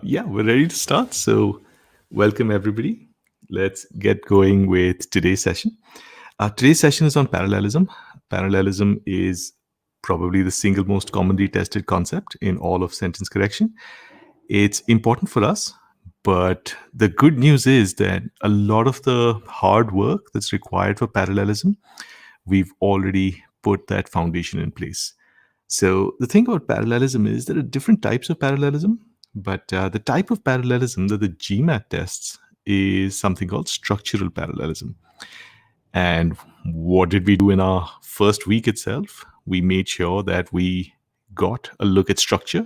Yeah, we're ready to start. So, welcome everybody. Let's get going with today's session. Today's session is on parallelism. Parallelism is probably the single most commonly tested concept in all of sentence correction. It's important for us, but the good news is that a lot of the hard work that's required for parallelism, we've already put that foundation in place. So the thing about parallelism is there are different types of parallelism, but the type of parallelism that the GMAT tests is something called structural parallelism. And what did we do in our first week itself? We made sure that we got a look at structure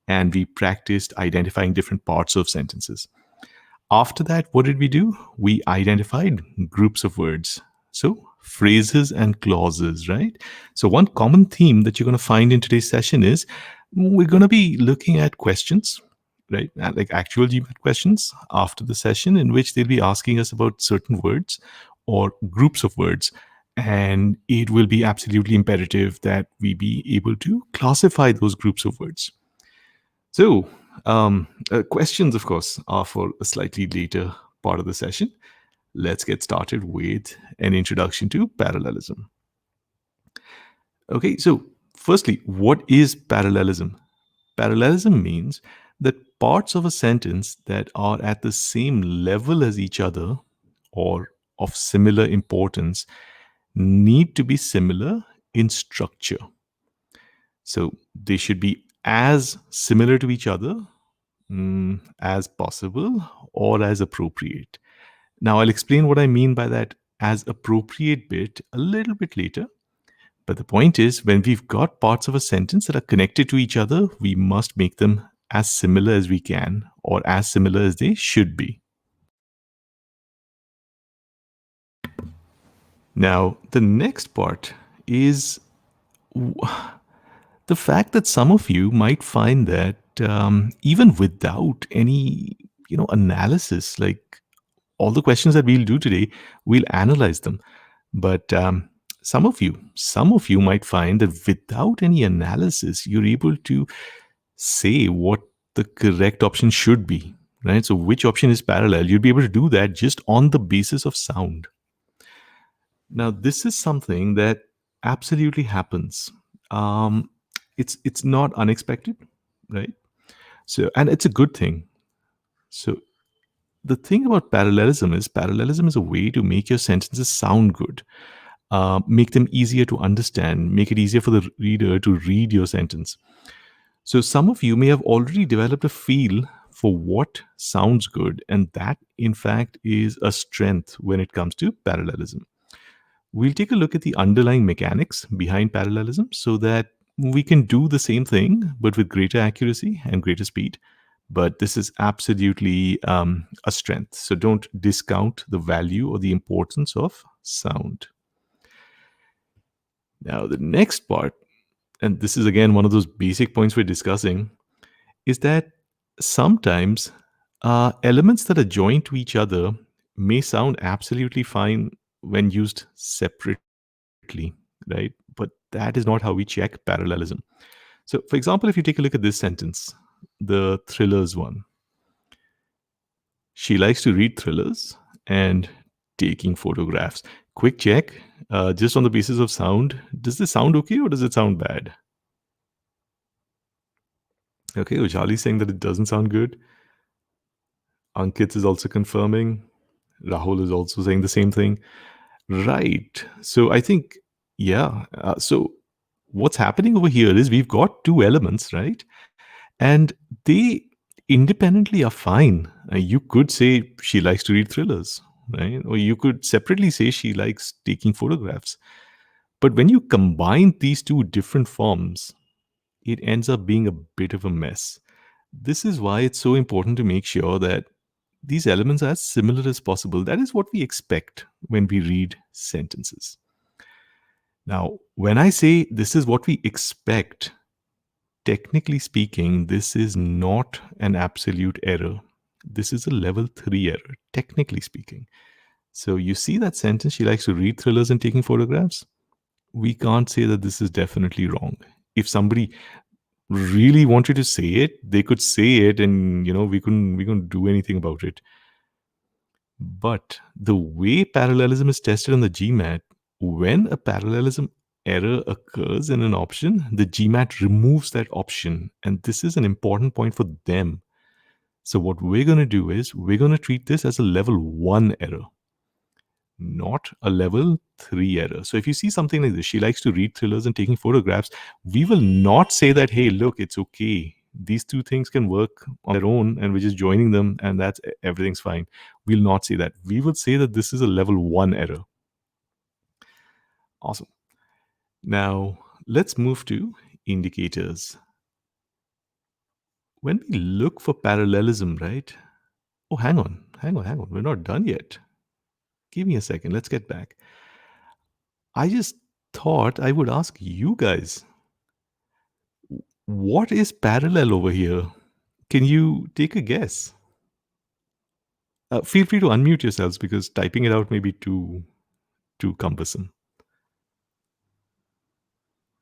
and we practiced identifying different parts of sentences. After that, what did we do? We identified groups of words. So, phrases and clauses, right? So, one common theme that you're going to find in today's session is we're going to be looking at questions, right? Like actual GMAT questions after the session, in which they'll be asking us about certain words or groups of words. And it will be absolutely imperative that we be able to classify those groups of words. So, questions, of course, are for a slightly later part of the session. Let's get started with an introduction to parallelism. Okay, so firstly, what is parallelism? Parallelism means that parts of a sentence that are at the same level as each other or of similar importance need to be similar in structure. So they should be as similar to each other as possible or as appropriate. Now, I'll explain what I mean by that as appropriate bit a little bit later. But the point is, when we've got parts of a sentence that are connected to each other, we must make them as similar as we can or as similar as they should be. Now, the next part is the fact that some of you might find that even without any analysis, like all the questions that we'll do today, we'll analyze them. But some of you might find that without any analysis, you're able to say what the correct option should be, right? So which option is parallel? You'll be able to do that just on the basis of sound. Now, this is something that absolutely happens. It's not unexpected, right? So, and it's a good thing. So the thing about parallelism is a way to make your sentences sound good, make them easier to understand, make it easier for the reader to read your sentence. So some of you may have already developed a feel for what sounds good, and that in fact is a strength when it comes to parallelism. We'll take a look at the underlying mechanics behind parallelism so that we can do the same thing but with greater accuracy and greater speed. But this is absolutely a strength. So don't discount the value or the importance of sound. Now, the next part, and this is again one of those basic points we're discussing, is that sometimes elements that are joined to each other may sound absolutely fine when used separately, right? But that is not how we check parallelism. So, for example, if you take a look at this sentence, the thrillers one, she likes to read thrillers and taking photographs. Quick check, just on the basis of sound. Does this sound okay or does it sound bad? Okay, Ujali's saying that it doesn't sound good. Ankit is also confirming. Rahul is also saying the same thing. Right. So I think, yeah. So what's happening over here is we've got two elements, right? And they independently are fine. You could say she likes to read thrillers, right? Or you could separately say she likes taking photographs. But when you combine these two different forms, it ends up being a bit of a mess. This is why it's so important to make sure that these elements are as similar as possible. That is what we expect when we read sentences. Now, when I say this is what we expect, technically speaking, this is not an absolute error. This is a level 3 error, technically speaking. So you see that sentence, she likes to read thrillers and taking photographs? We can't say that this is definitely wrong. If somebody really wanted to say it, they could say it, and we couldn't do anything about it. But the way parallelism is tested on the GMAT, when a parallelism error occurs in an option, the GMAT removes that option. And this is an important point for them. So, what we're going to do is we're going to treat this as a level 1 error, not a level 3 error. So, if you see something like this, she likes to read thrillers and taking photographs, we will not say that, hey, look, it's okay. These two things can work on their own, and we're just joining them, and that's everything's fine. We'll not say that. We will say that this is a level 1 error. Awesome. Now, let's move to indicators. When we look for parallelism, right? Oh, hang on. We're not done yet. Give me a second. Let's get back. I just thought I would ask you guys, what is parallel over here? Can you take a guess? Feel free to unmute yourselves because typing it out may be too cumbersome.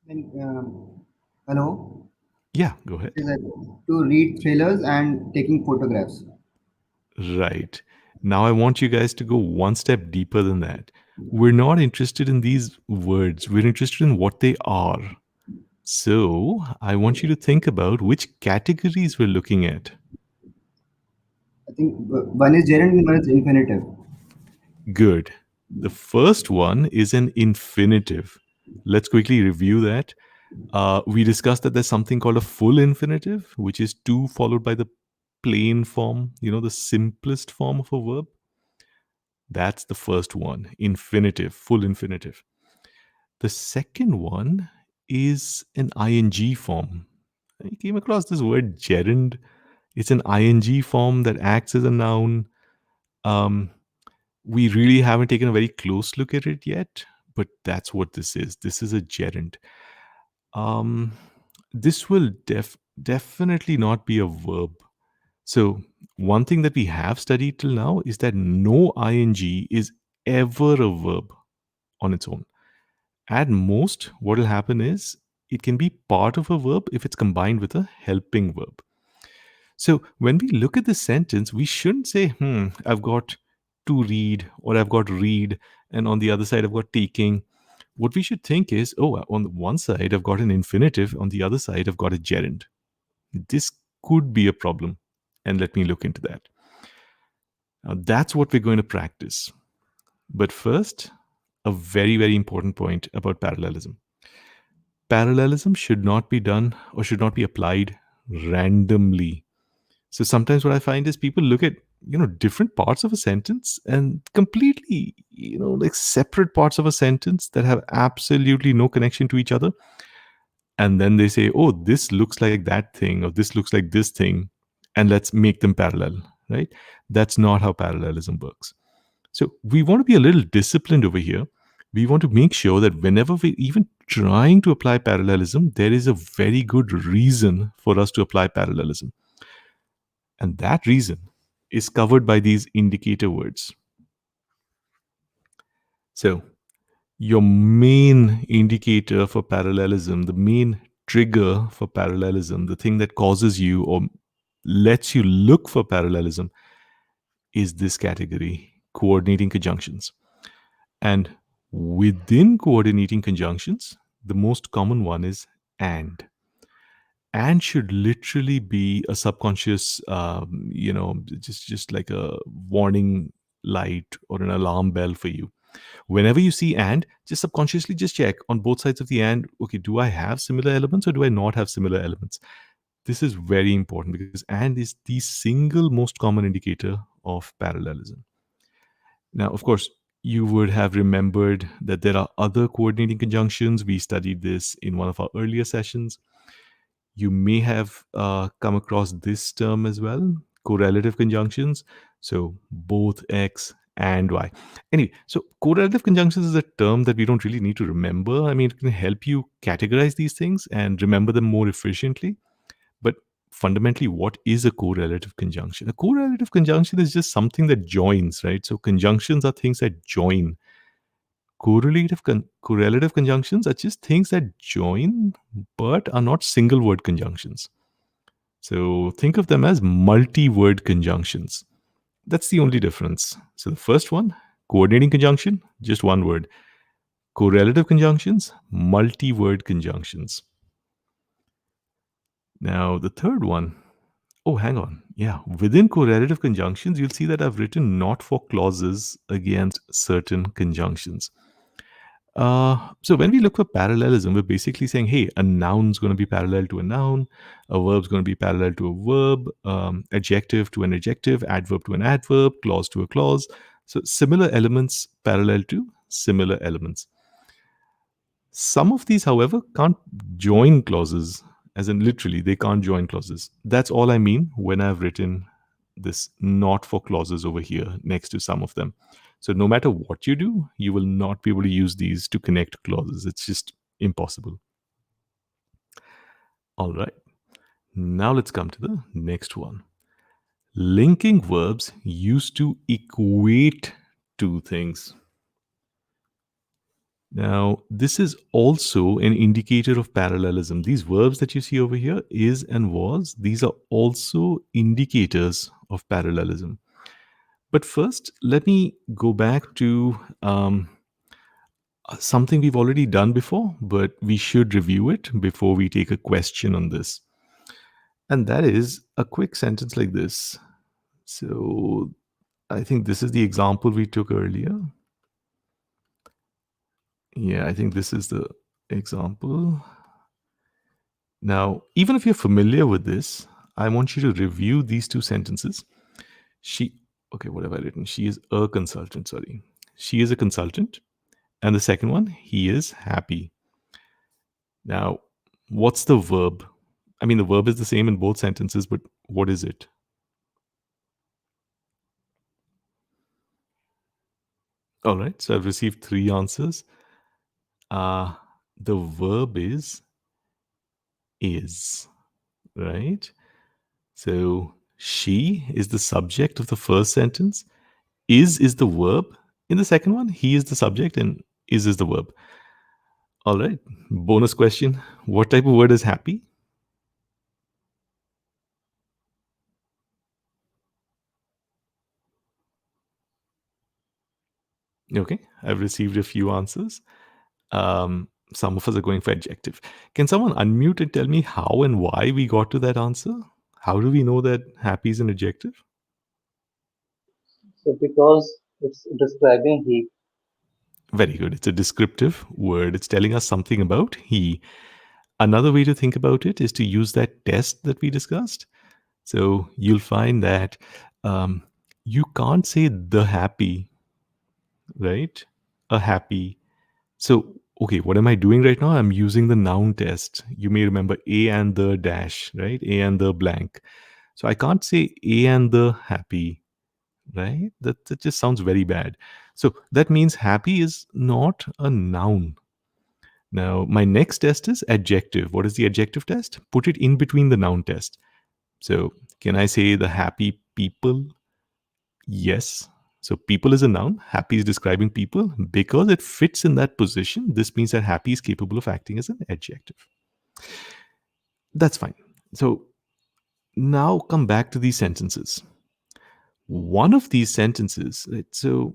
Then, hello. Yeah, go ahead. It is to read thrillers and taking photographs. Right. Now I want you guys to go one step deeper than that. We're not interested in these words. We're interested in what they are. So I want you to think about which categories we're looking at. I think one is gerund and one is infinitive. Good. The first one is an infinitive. Let's quickly review that. We discussed that there's something called a full infinitive, which is to followed by the plain form, the simplest form of a verb. That's the first one, infinitive, full infinitive. The second one is an ing form. I came across this word gerund. It's an ing form that acts as a noun. Um, we really haven't taken a very close look at it yet, but that's what this is. This is a gerund. Um, this will definitely not be a verb. So, one thing that we have studied till now is that no ing is ever a verb on its own. At most, what will happen is it can be part of a verb if it's combined with a helping verb. So when we look at this sentence, we shouldn't say, I've got to read or I've got read, and on the other side, I've got taking. What we should think is, oh, on the one side, I've got an infinitive, on the other side, I've got a gerund. This could be a problem, and let me look into that. Now, that's what we're going to practice. But first, a very, very important point about parallelism. Parallelism should not be done or should not be applied randomly. So sometimes what I find is people look at different parts of a sentence and completely like separate parts of a sentence that have absolutely no connection to each other, and then they say, oh, this looks like that thing or this looks like this thing, and let's make them parallel, right? That's not how parallelism works. So we want to be a little disciplined over here. We want to make sure that whenever we're even trying to apply parallelism, there is a very good reason for us to apply parallelism. And that reason is covered by these indicator words. So, your main indicator for parallelism, the main trigger for parallelism, the thing that causes you or lets you look for parallelism is this category, coordinating conjunctions. And within coordinating conjunctions, the most common one is and. And should literally be a subconscious, just like a warning light or an alarm bell for you. Whenever you see and, just subconsciously just check on both sides of the and, okay, do I have similar elements or do I not have similar elements? This is very important because and is the single most common indicator of parallelism. Now, of course, you would have remembered that there are other coordinating conjunctions. We studied this in one of our earlier sessions. You may have come across this term as well, correlative conjunctions. So both X and Y. Anyway, so correlative conjunctions is a term that we don't really need to remember. I mean, it can help you categorize these things and remember them more efficiently. But fundamentally, what is a correlative conjunction? A correlative conjunction is just something that joins, right? So conjunctions are things that join. Correlative conjunctions are just things that join but are not single word conjunctions. So think of them as multi word conjunctions. That's the only difference. So the first one, coordinating conjunction, just one word. Correlative conjunctions, multi word conjunctions. Now, the third one, oh, hang on. Yeah, within correlative conjunctions, you'll see that I've written not for clauses against certain conjunctions. So when we look for parallelism, we're basically saying, hey, a noun's going to be parallel to a noun, a verb's going to be parallel to a verb, adjective to an adjective, adverb to an adverb, clause to a clause. So similar elements parallel to similar elements. Some of these, however, can't join clauses, as in literally, they can't join clauses. That's all I mean when I've written this not for clauses over here next to some of them. So no matter what you do, you will not be able to use these to connect clauses. It's just impossible. All right. Now let's come to the next one. Linking verbs used to equate two things. Now, this is also an indicator of parallelism. These verbs that you see over here, is and was, these are also indicators of parallelism. But first, let me go back to something we've already done before, but we should review it before we take a question on this. And that is a quick sentence like this. So I think this is the example we took earlier. Yeah, I think this is the example. Now, even if you're familiar with this, I want you to review these two sentences. Okay, what have I written? She is a consultant, sorry. She is a consultant. And the second one, he is happy. Now, what's the verb? I mean, the verb is the same in both sentences, but what is it? All right, so I've received three answers. Uh, the verb is, right? So she is the subject of the first sentence. Is the verb in the second one. He is the subject and is the verb. All right. Bonus question. What type of word is happy? Okay. I've received a few answers. Some of us are going for adjective. Can someone unmute and tell me how and why we got to that answer? How do we know that happy is an adjective? So because it's describing he. Very good. It's a descriptive word. It's telling us something about he. Another way to think about it is to use that test that we discussed. So you'll find that um, you can't say the happy, right? A happy. So, okay, what am I doing right now? I'm using the noun test. You may remember a and the dash, right? A and the blank. So I can't say a and the happy, right? That just sounds very bad. So that means happy is not a noun. Now, my next test is adjective. What is the adjective test? Put it in between the noun test. So, can I say the happy people? Yes. So, people is a noun. Happy is describing people. Because it fits in that position, this means that happy is capable of acting as an adjective. That's fine. So, now come back to these sentences. One of these sentences, right, so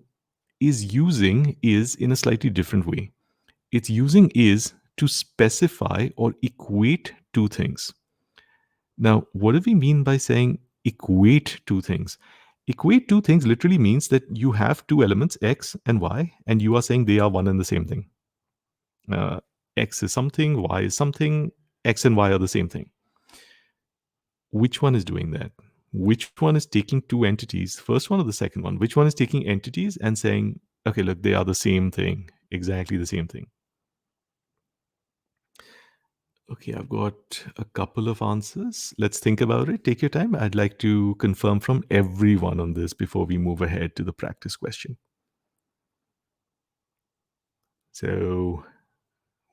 is using is in a slightly different way. It's using is to specify or equate two things. Now, what do we mean by saying equate two things? Equate two things literally means that you have two elements, X and Y, and you are saying they are one and the same thing. Uh, X is something, Y is something, X and Y are the same thing. Which one is doing that? Which one is taking two entities, first one or the second one? Which one is taking entities and saying, okay, look, they are the same thing, exactly the same thing? Okay, I've got a couple of answers. Let's think about it. Take your time. I'd like to confirm from everyone on this before we move ahead to the practice question. So,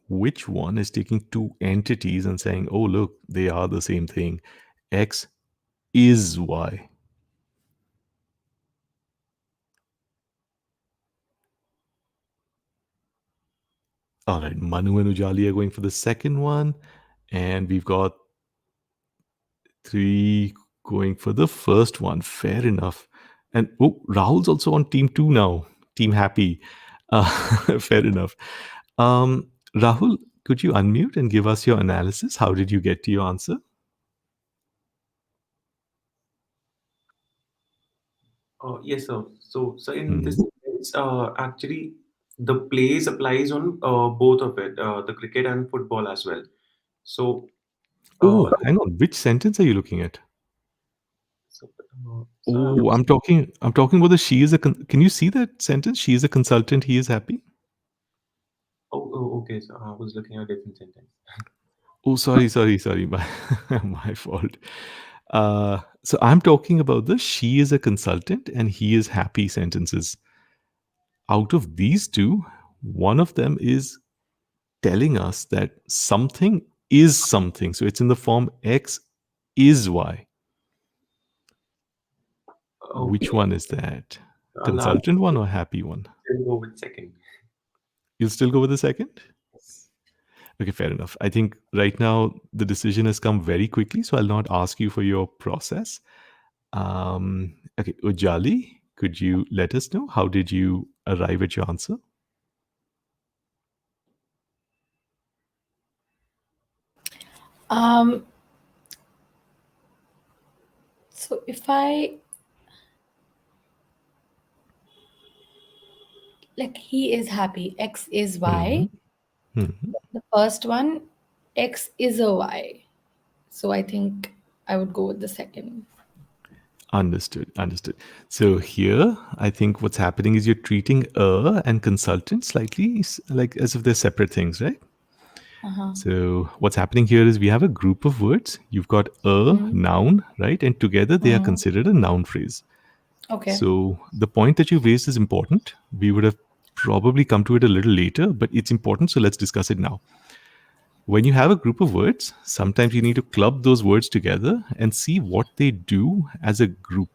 which one is taking two entities and saying, oh, look, they are the same thing? X is Y. All right, Manu and Ujali are going for the second one, and we've got three going for the first one. Fair enough. And oh, Rahul's also on team two now, team happy. Uh, fair enough. Rahul, could you unmute and give us your analysis? How did you get to your answer? Yes, sir. So in this Mhm. sense, actually, the plays applies on both of it, the cricket and football as well. So, uh, Oh, hang on. Which sentence are you looking at? so I Oh, was, I'm talking about the she is a can you see that sentence? She is a consultant, he is happy? okay. So I was looking at a different sentence. Oh, sorry. My my fault. So I'm talking about the she is a consultant and he is happy sentences. Out of these two, one of them is telling us that something is something. So it's in the form X is Y. Which Okay, one is that? I'll Consultant one or happy one? still go with second. You'll still go with the second? Okay, fair enough. I think right now the decision has come very quickly, so I'll not ask you for your process. Okay, Ujali, could you let us know how did you arrive at your answer? Um, so if I like he is happy, X is Hmm. Y. The first one, X is a Y. So I think I would go with the second. Understood. So here, I think what's happening is you're treating and consultant slightly like as if they're separate things, right? Uh-huh. So what's happening here is we have a group of words. You've got a noun, right? And together they are considered a noun phrase. Okay. So the point that you raised is important. We would have probably come to it a little later, but it's important. So let's discuss it now. When you have a group of words, sometimes you need to club those words together and see what they do as a group.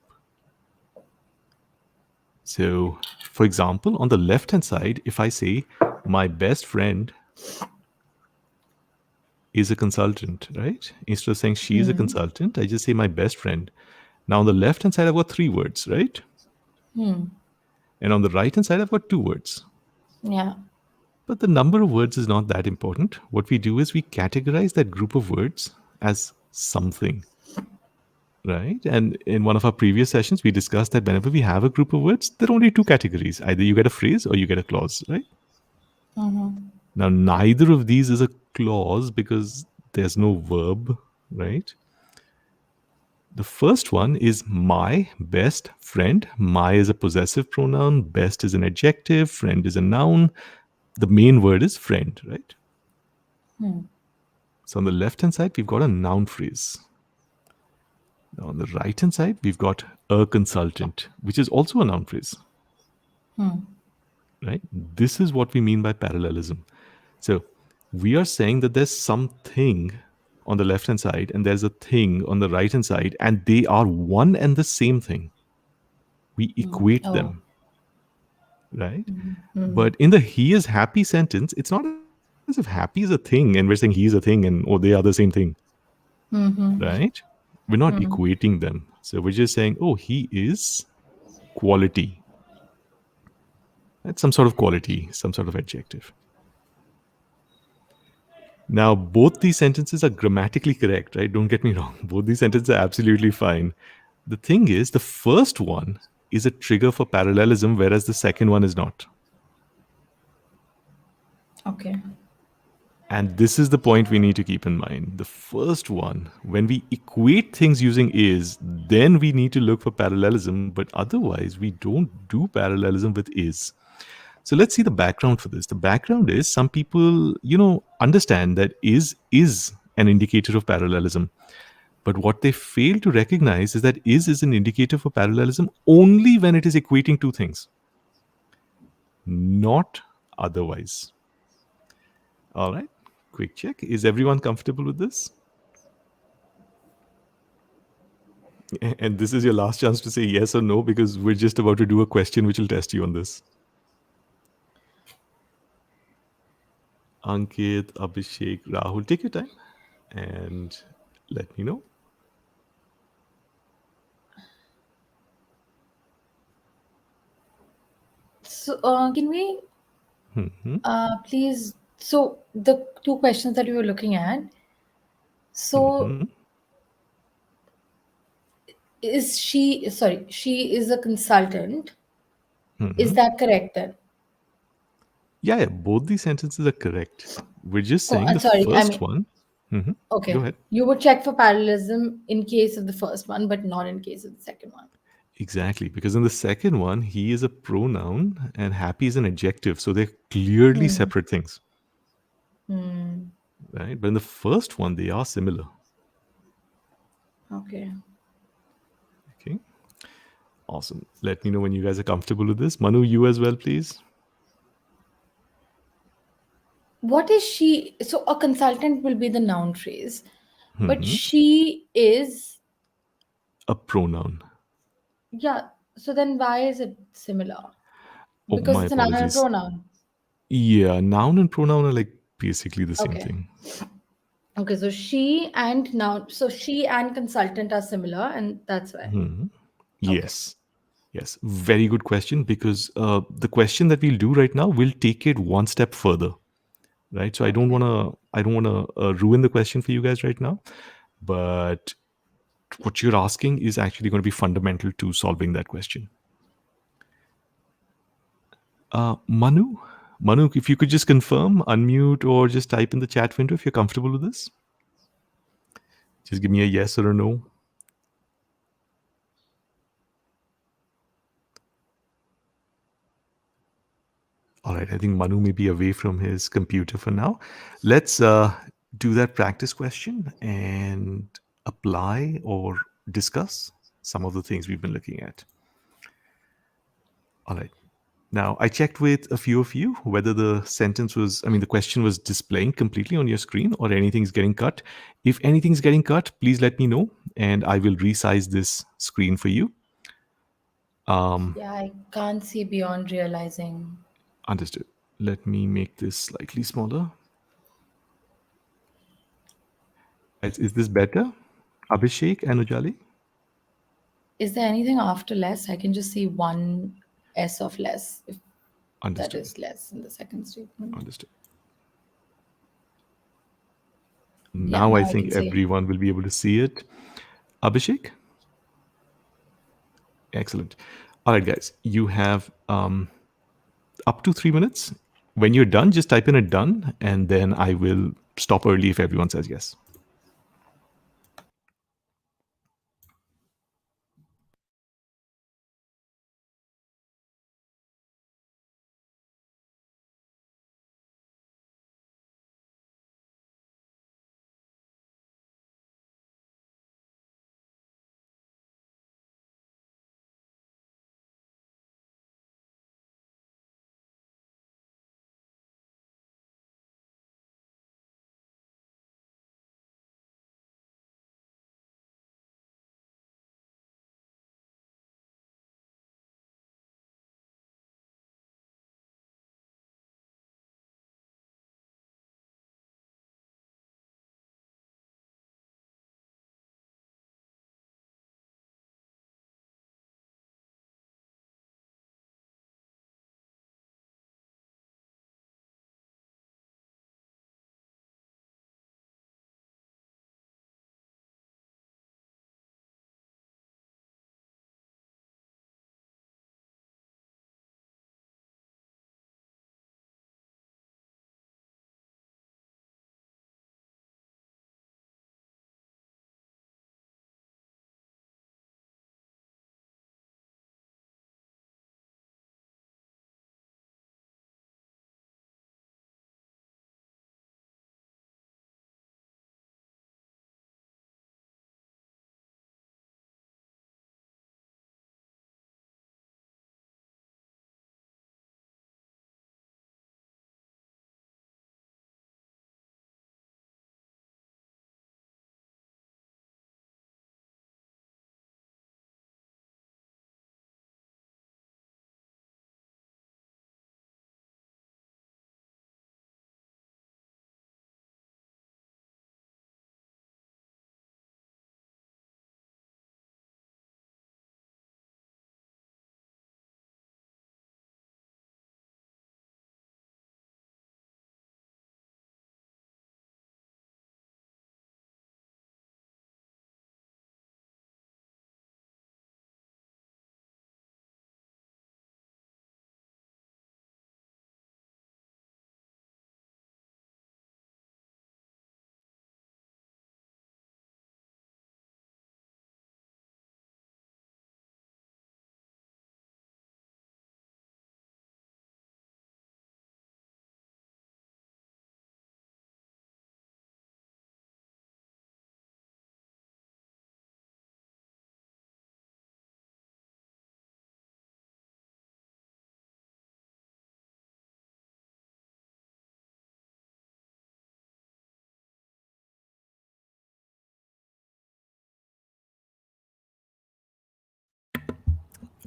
So, for example, on the left hand side, if I say, my best friend is a consultant, right? Instead of saying she is a consultant, I just say my best friend. Now, on the left hand side, I've got three words, right? And on the right hand side, I've got two words. Yeah. But the number of words is not that important. What we do is we categorize that group of words as something, right? And in one of our previous sessions, we discussed that whenever we have a group of words, there are only two categories. Either you get a phrase or you get a clause, right? Now, neither of these is a clause because there's no verb, right? The first one is my best friend. My is a possessive pronoun, best is an adjective, friend is a noun. The main word is friend, right? So on the left hand side, we've got a noun phrase. Now on the right hand side, we've got a consultant, which is also a noun phrase. Right? This is what we mean by parallelism. So we are saying that there's something on the left hand side and there's a thing on the right hand side, and they are one and the same thing. We equate Oh. them, right? But in the he is happy sentence, it's not as if happy is a thing and we're saying he is a thing and oh, they are the same thing, right? We're not equating them. So we're just saying, oh, he is quality. That's some sort of quality, some sort of adjective. Now, both these sentences are grammatically correct, right? Don't get me wrong. Both these sentences are absolutely fine. The thing is, the first one is a trigger for parallelism, whereas the second one is not. Okay. And this is the point we need to keep in mind. The first one, when we equate things using is, then we need to look for parallelism, but otherwise, we don't do parallelism with is. So let's see the background for this. The background is some people, understand that is an indicator of parallelism. But what they fail to recognize is that is an indicator for parallelism only when it is equating two things, not otherwise. All right, quick check. Is everyone comfortable with this? And this is your last chance to say yes or no because we're just about to do a question which will test you on this. Ankit, Abhishek, Rahul, take your time and let me know. So, can we Mhm, please? So, the two questions that we were looking at. So, mhm, is she? Sorry, she is a consultant. Is mhm. that correct then? Yeah, yeah, both these sentences are correct. We're just Oh, saying the sorry. I first mean, one. Mhm. Go okay. ahead. You would check for parallelism in case of the first one, but not in case of the second one. Exactly, because in the second one, he is a pronoun and happy is an adjective. So they're clearly Hmm. separate things, Hmm. right? But in the first one, they are similar. Okay. Okay, awesome. Let me know when you guys are comfortable with this. Manu, you as well, please. What is she? So, a consultant will be the noun phrase, but Mhm. she is. A pronoun. Yeah. So then, why is it similar? Oh, Because my it's a noun and a apologies. pronoun. Yeah, noun and pronoun are like basically the same Okay. thing. Okay. So she and noun. So she and consultant are similar, and that's why. Mhm. Okay. Yes. Yes. Very good question because the question that we'll do right now will take it one step further. Right. So Okay. I don't want to ruin the question for you guys right now, but what you're asking is actually going to be fundamental to solving that question. Manu, Manu, if you could just confirm, unmute, or just type in the chat window if you're comfortable with this. Just give me a yes or a no. All right, I think Manu may be away from his computer for now. Let's do that practice question and apply or discuss some of the things we've been looking at. All right. Now, I checked with a few of you whether the sentence was, I mean, the question was displaying completely on your screen or anything's getting cut. If anything's getting cut, please let me know and I will resize this screen for you. Yeah, I can't see beyond realizing. Understood. Let me make this slightly smaller. Is this better? Abhishek and Ujali? Is there anything after less? I can just see one S of less, if that Understood. is less in the second statement. Understood. Yeah, Now I now I think can see. everyone will be able to see it. Abhishek? Excellent. All right, guys, you have up to 3 minutes. When you're done, just type in a done, and then I will stop early if everyone says yes.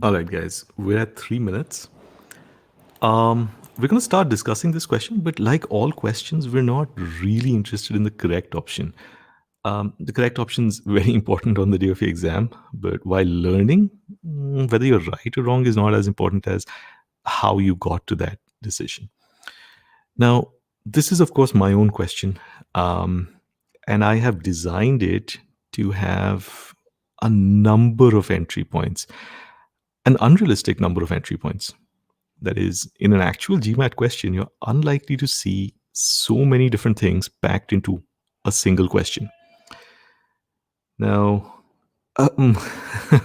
All right, guys, we're at 3 minutes. We're going to start discussing this question, but like all questions, we're not really interested in the correct option. The correct option is very important on the day of your exam, but while learning, whether you're right or wrong is not as important as how you got to that decision. Now, this is, of course, my own question, um, and I have designed it to have a number of entry points, an unrealistic number of entry points. That is, in an actual GMAT question, you're unlikely to see so many different things packed into a single question. Now,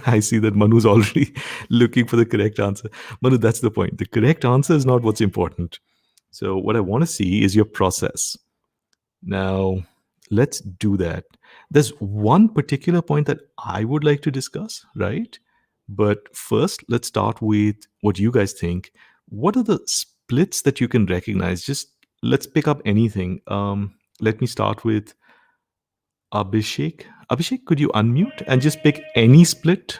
I see that Manu's already looking for the correct answer. Manu, that's the point. The correct answer is not what's important. So, what I want to see is your process. Now, let's do that. There's one particular point that I would like to discuss, right? But first, let's start with what you guys think. What are the splits that you can recognize? Just let's pick up anything. Let me start with Abhishek. Abhishek, could you unmute and just pick any split?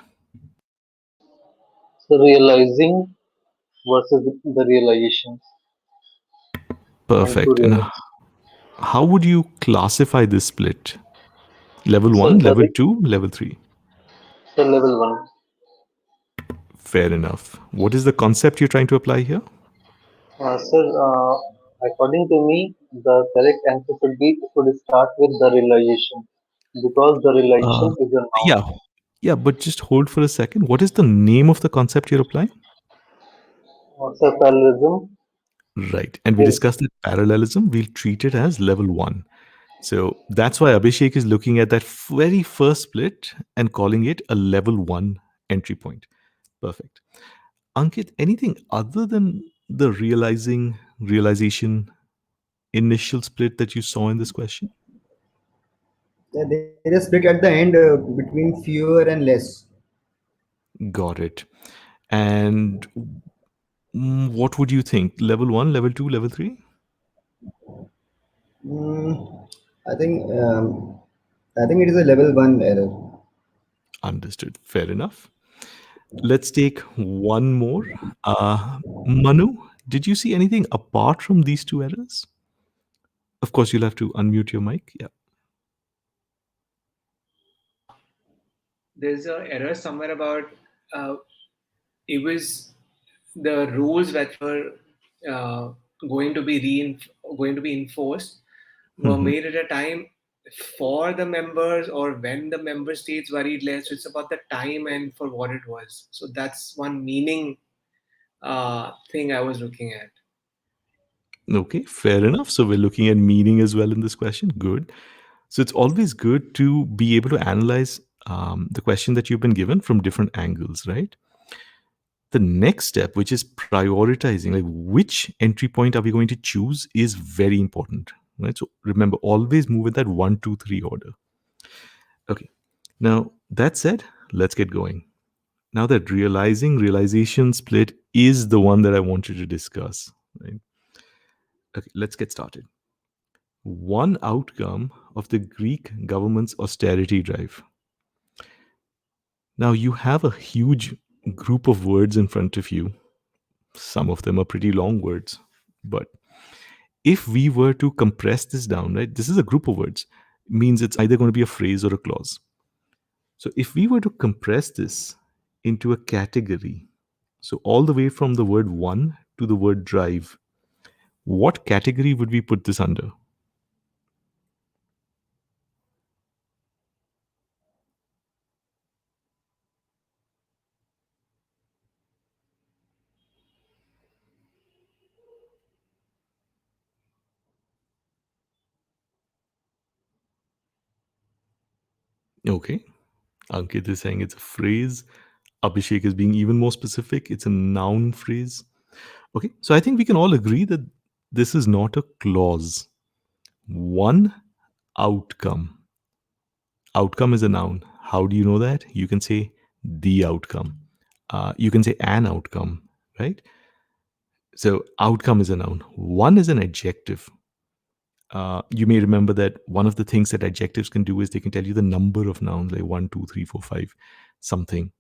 So realizing versus the realizations and to Perfect. And realize. how would you classify this split? Level So 1, the level 2, level 3? so level one. Fair enough. What is the concept you're trying to apply here? Sir, according to me, the correct answer should start with the realization because the Uh, realization is a noun. yeah, yeah, but just hold for a second. What is the name of the concept you're applying? So parallelism Right. And we is discussed that parallelism, we'll treat it as level 1. So that's why Abhishek is looking at that very first split and calling it a level 1 entry point. Perfect. Ankit, anything other than the realization initial split that you saw in this question? There is split at the end between fewer and less. Got it. And what would you think? Level 1, level 2, level 3? Mm, I think I think it is a level one error. Understood. Fair enough. Let's take one more. Manu, did you see anything apart from these two errors? Of course, you'll have to unmute your mic. Yeah. There's a error somewhere about uh, it was the rules that were uh, going to be going to be enforced were Mhm. made at a time for the members or when the member states worried less. It's about the time and for what it was. So that's one meaning thing I was looking at. Okay, fair enough. So we're looking at meaning as well in this question. Good. So it's always good to be able to analyze the question that you've been given from different angles, right? The next step, which is prioritizing, like which entry point are we going to choose, is very important, right? So remember, always move in that 1, 2, 3 order. Okay. Now, that said, let's get going. Now that realization split is the one that I wanted to discuss, right? Okay, let's get started. One outcome of the Greek government's austerity drive. Now, you have a huge group of words in front of you. Some of them are pretty long words. But if we were to compress this down, right, this is a group of words, means it's either going to be a phrase or a clause. So if we were to compress this into a category, so all the way from the word one to the word drive, what category would we put this under? Okay. Ankit is saying it's a phrase. Abhishek is being even more specific. It's a noun phrase. Okay. So I think we can all agree that this is not a clause. One outcome. Outcome is a noun. How do you know that? You can say the outcome. You can say an outcome, right? So outcome is a noun. One is an adjective. You may remember that one of the things that adjectives can do is they can tell you the number of nouns, like 1, 2, 3, 4, 5, something.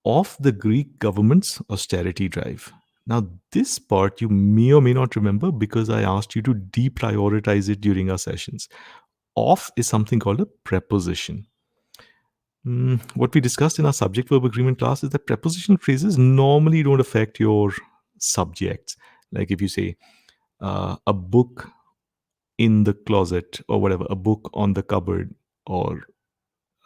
of the Greek government's austerity drive. Now, this part you may or may not remember because I asked you to deprioritize it during our sessions. Of is something called a preposition. What we discussed in our subject verb agreement class is that preposition phrases normally don't affect your subjects. Like if you say a book in the closet or whatever, a book on the cupboard, or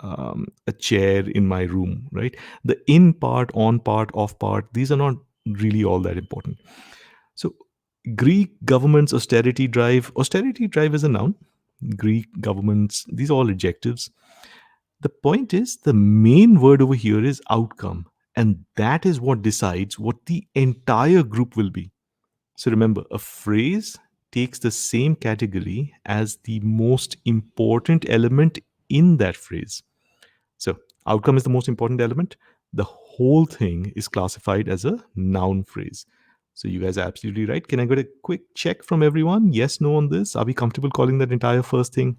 a chair in my room, right? The in part, on part, off part, these are not really all that important. So, Greek government's austerity drive is a noun. Greek governments, these are all adjectives. The point is, the main word over here is outcome, and that is what decides what the entire group will be. So remember, a phrase takes the same category as the most important element in that phrase. So, outcome is the most important element. The whole thing is classified as a noun phrase. So, you guys are absolutely right. Can I get a quick check from everyone? Yes, no on this? Are we comfortable calling that entire first thing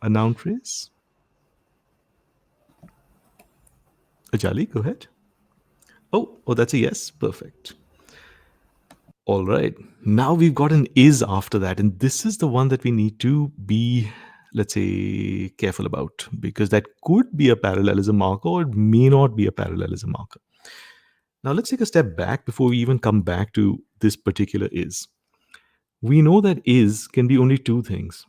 a noun phrase? Ajali, go ahead. Oh, that's a yes. Perfect. All right. Now we've got an is after that. And this is the one that we need to be, let's say, careful about, because that could be a parallelism marker or it may not be a parallelism marker. Now let's take a step back before we even come back to this particular is. We know that is can be only two things.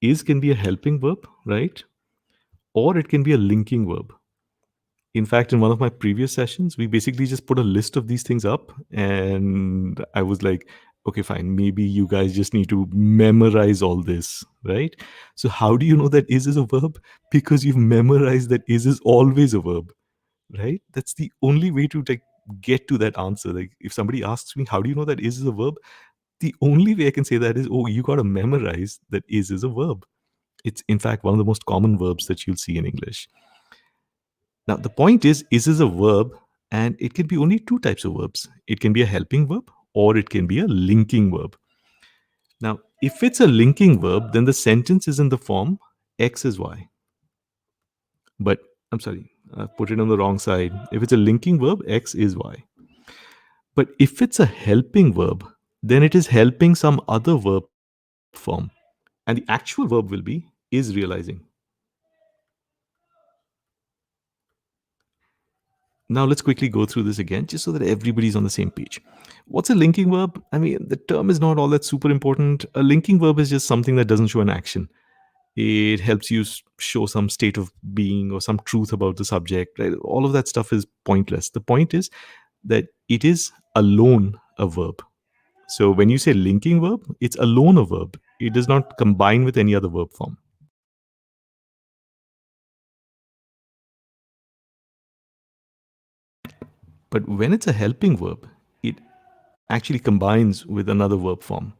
Is can be a helping verb, right? Or it can be a linking verb. In fact, in one of my previous sessions, we basically just put a list of these things up, and I was like, okay, fine, maybe you guys just need to memorize all this, right? So, how do you know that is a verb? Because you've memorized that is always a verb, right? That's the only way to like get to that answer. Like, if somebody asks me, how do you know that is a verb? The only way I can say that is, oh, you got to memorize that is a verb. It's, in fact, one of the most common verbs that you'll see in English. Now, the point is a verb, and it can be only two types of verbs. It can be a helping verb or it can be a linking verb. Now, if it's a linking verb, then the sentence is in the form X is Y. But I'm sorry, I put it on the wrong side. If it's a linking verb, X is Y. But if it's a helping verb, then it is helping some other verb form. And the actual verb will be is realizing. Now let's quickly go through this again just so that everybody's on the same page. What's a linking verb? I mean, the term is not all that super important. A linking verb is just something that doesn't show an action. It helps you show some state of being or some truth about the subject, right? All of that stuff is pointless. The point is that it is alone a verb. So when you say linking verb, it's alone a verb. It does not combine with any other verb form. But when it's a helping verb, it actually combines with another verb form.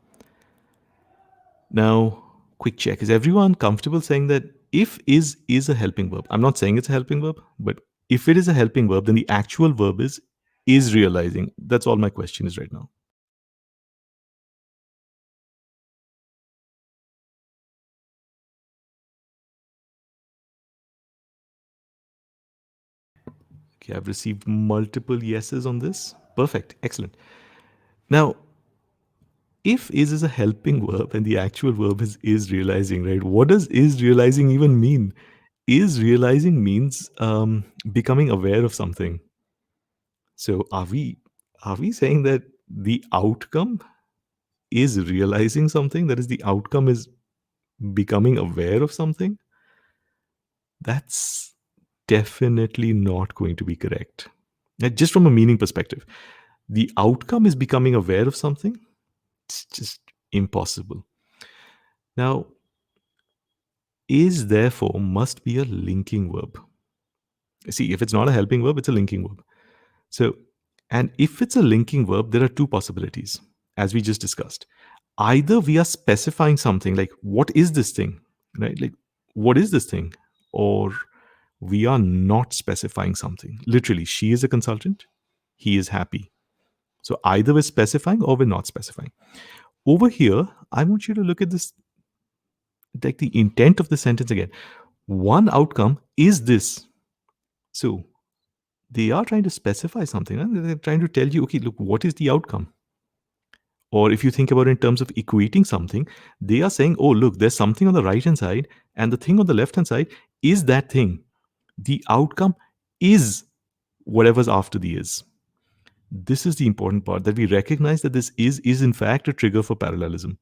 Now, quick check. Is everyone comfortable saying that if is a helping verb? I'm not saying it's a helping verb, but if it is a helping verb, then the actual verb is realizing. That's all my question is right now. Okay, I've received multiple yeses on this. Perfect. Excellent. Now, if is a helping verb and the actual verb is realizing, right? What does is realizing even mean? Is realizing means becoming aware of something. So are we saying that the outcome is realizing something? That is, the outcome is becoming aware of something? That's definitely not going to be correct. Just from a meaning perspective, the outcome is becoming aware of something. It's just impossible. Now, is therefore must be a linking verb. See, if it's not a helping verb, it's a linking verb. So, and if it's a linking verb, there are two possibilities, as we just discussed. Either we are specifying something like, what is this thing? Right? Like, what is this thing? Or we are not specifying something. Literally, she is a consultant, he is happy. So either we're specifying or we're not specifying. Over here, I want you to look at this, like the intent of the sentence again. One outcome is this. So they are trying to specify something. And they're trying to tell you, okay, look, what is the outcome? Or if you think about it in terms of equating something, they are saying, oh, look, there's something on the right hand side, and the thing on the left hand side is that thing. The outcome is whatever's after the is. This is the important part, that we recognize that this is in fact a trigger for parallelism.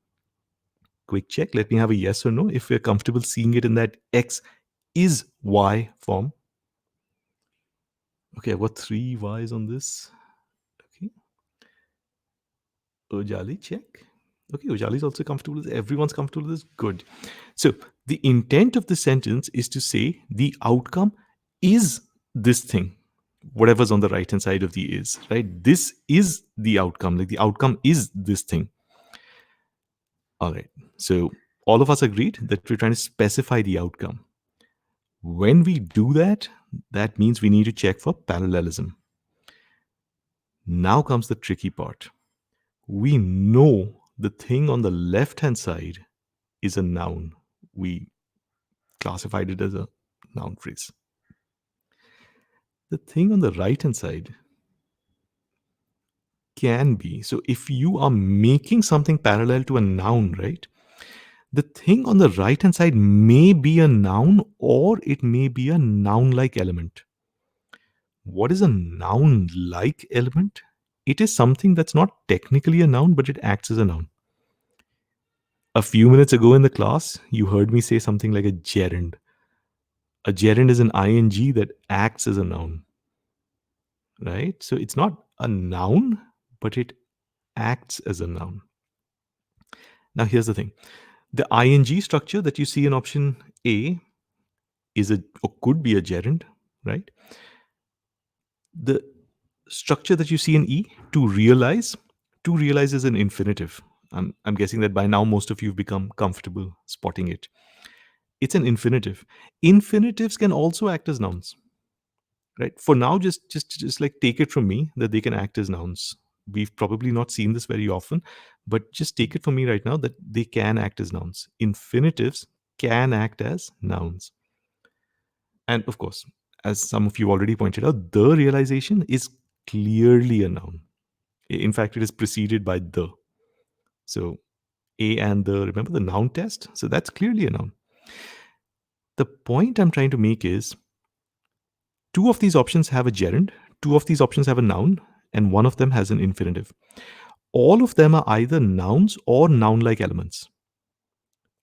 Quick check. Let me have a yes or no if we're comfortable seeing it in that X is Y form. Okay, I've got 3 Y's on this. Okay. Ojali, check. Okay, Ojali is also comfortable with this. Everyone's comfortable with this. Good. So the intent of the sentence is to say the outcome is this thing, whatever's on the right hand side of the is, right? This is the outcome. Like the outcome is this thing. All right. So all of us agreed that we're trying to specify the outcome. When we do that, that means we need to check for parallelism. Now comes the tricky part. We know the thing on the left-hand side is a noun. We classified it as a noun phrase. The thing on the right-hand side can be. So if you are making something parallel to a noun, right? The thing on the right-hand side may be a noun or it may be a noun-like element. What is a noun-like element? It is something that's not technically a noun, but it acts as a noun. A few minutes ago in the class, you heard me say something like a gerund. A gerund is an ing that acts as a noun, right? So it's not a noun, but it acts as a noun. Now, here's the thing. The ing structure that you see in option A is or could be a gerund, right? The structure that you see in E, to realize is an infinitive. I'm guessing that by now most of you have become comfortable spotting it. It's an infinitive. Infinitives can also act as nouns, right? For now, just like take it from me that they can act as nouns. We've probably not seen this very often, but just take it from me right now that they can act as nouns. Infinitives can act as nouns. And of course, as some of you already pointed out, the realization is clearly a noun. In fact, it is preceded by the. So a and the, remember the noun test? So that's clearly a noun. The point I'm trying to make is 2 of these options have a gerund, 2 of these options have a noun, and 1 of them has an infinitive. All of them are either nouns or noun-like elements.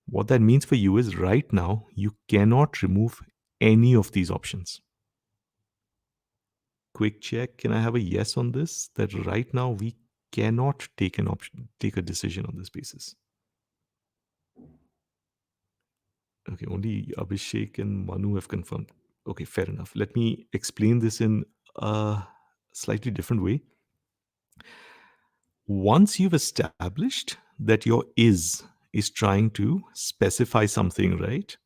What that means for you is right now, you cannot remove any of these options. Quick check. Can I have a yes on this? That right now we cannot take a decision on this basis. Okay, only Abhishek and Manu have confirmed. Okay, fair enough. Let me explain this in a slightly different way. Once you've established that your is trying to specify something, right?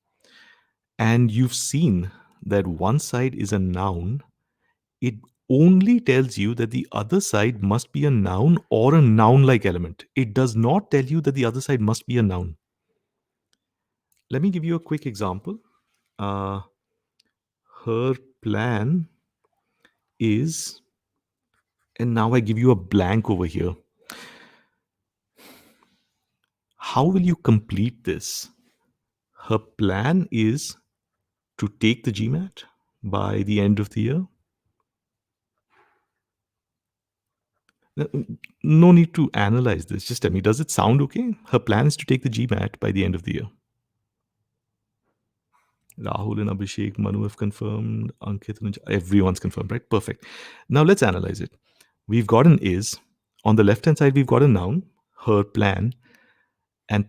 And you've seen that one side is a noun, it only tells you that the other side must be a noun or a noun-like element. It does not tell you that the other side must be a noun. Let me give you a quick example. Her plan is, and now I give you a blank over here. How will you complete this? Her plan is to take the GMAT by the end of the year. No need to analyze this. Just tell me, does it sound okay? Her plan is to take the GMAT by the end of the year. Rahul and Abhishek, Manu have confirmed. Ankit and everyone's confirmed, right? Perfect. Now let's analyze it. We've got an is. On the left-hand side, we've got a noun, her plan. And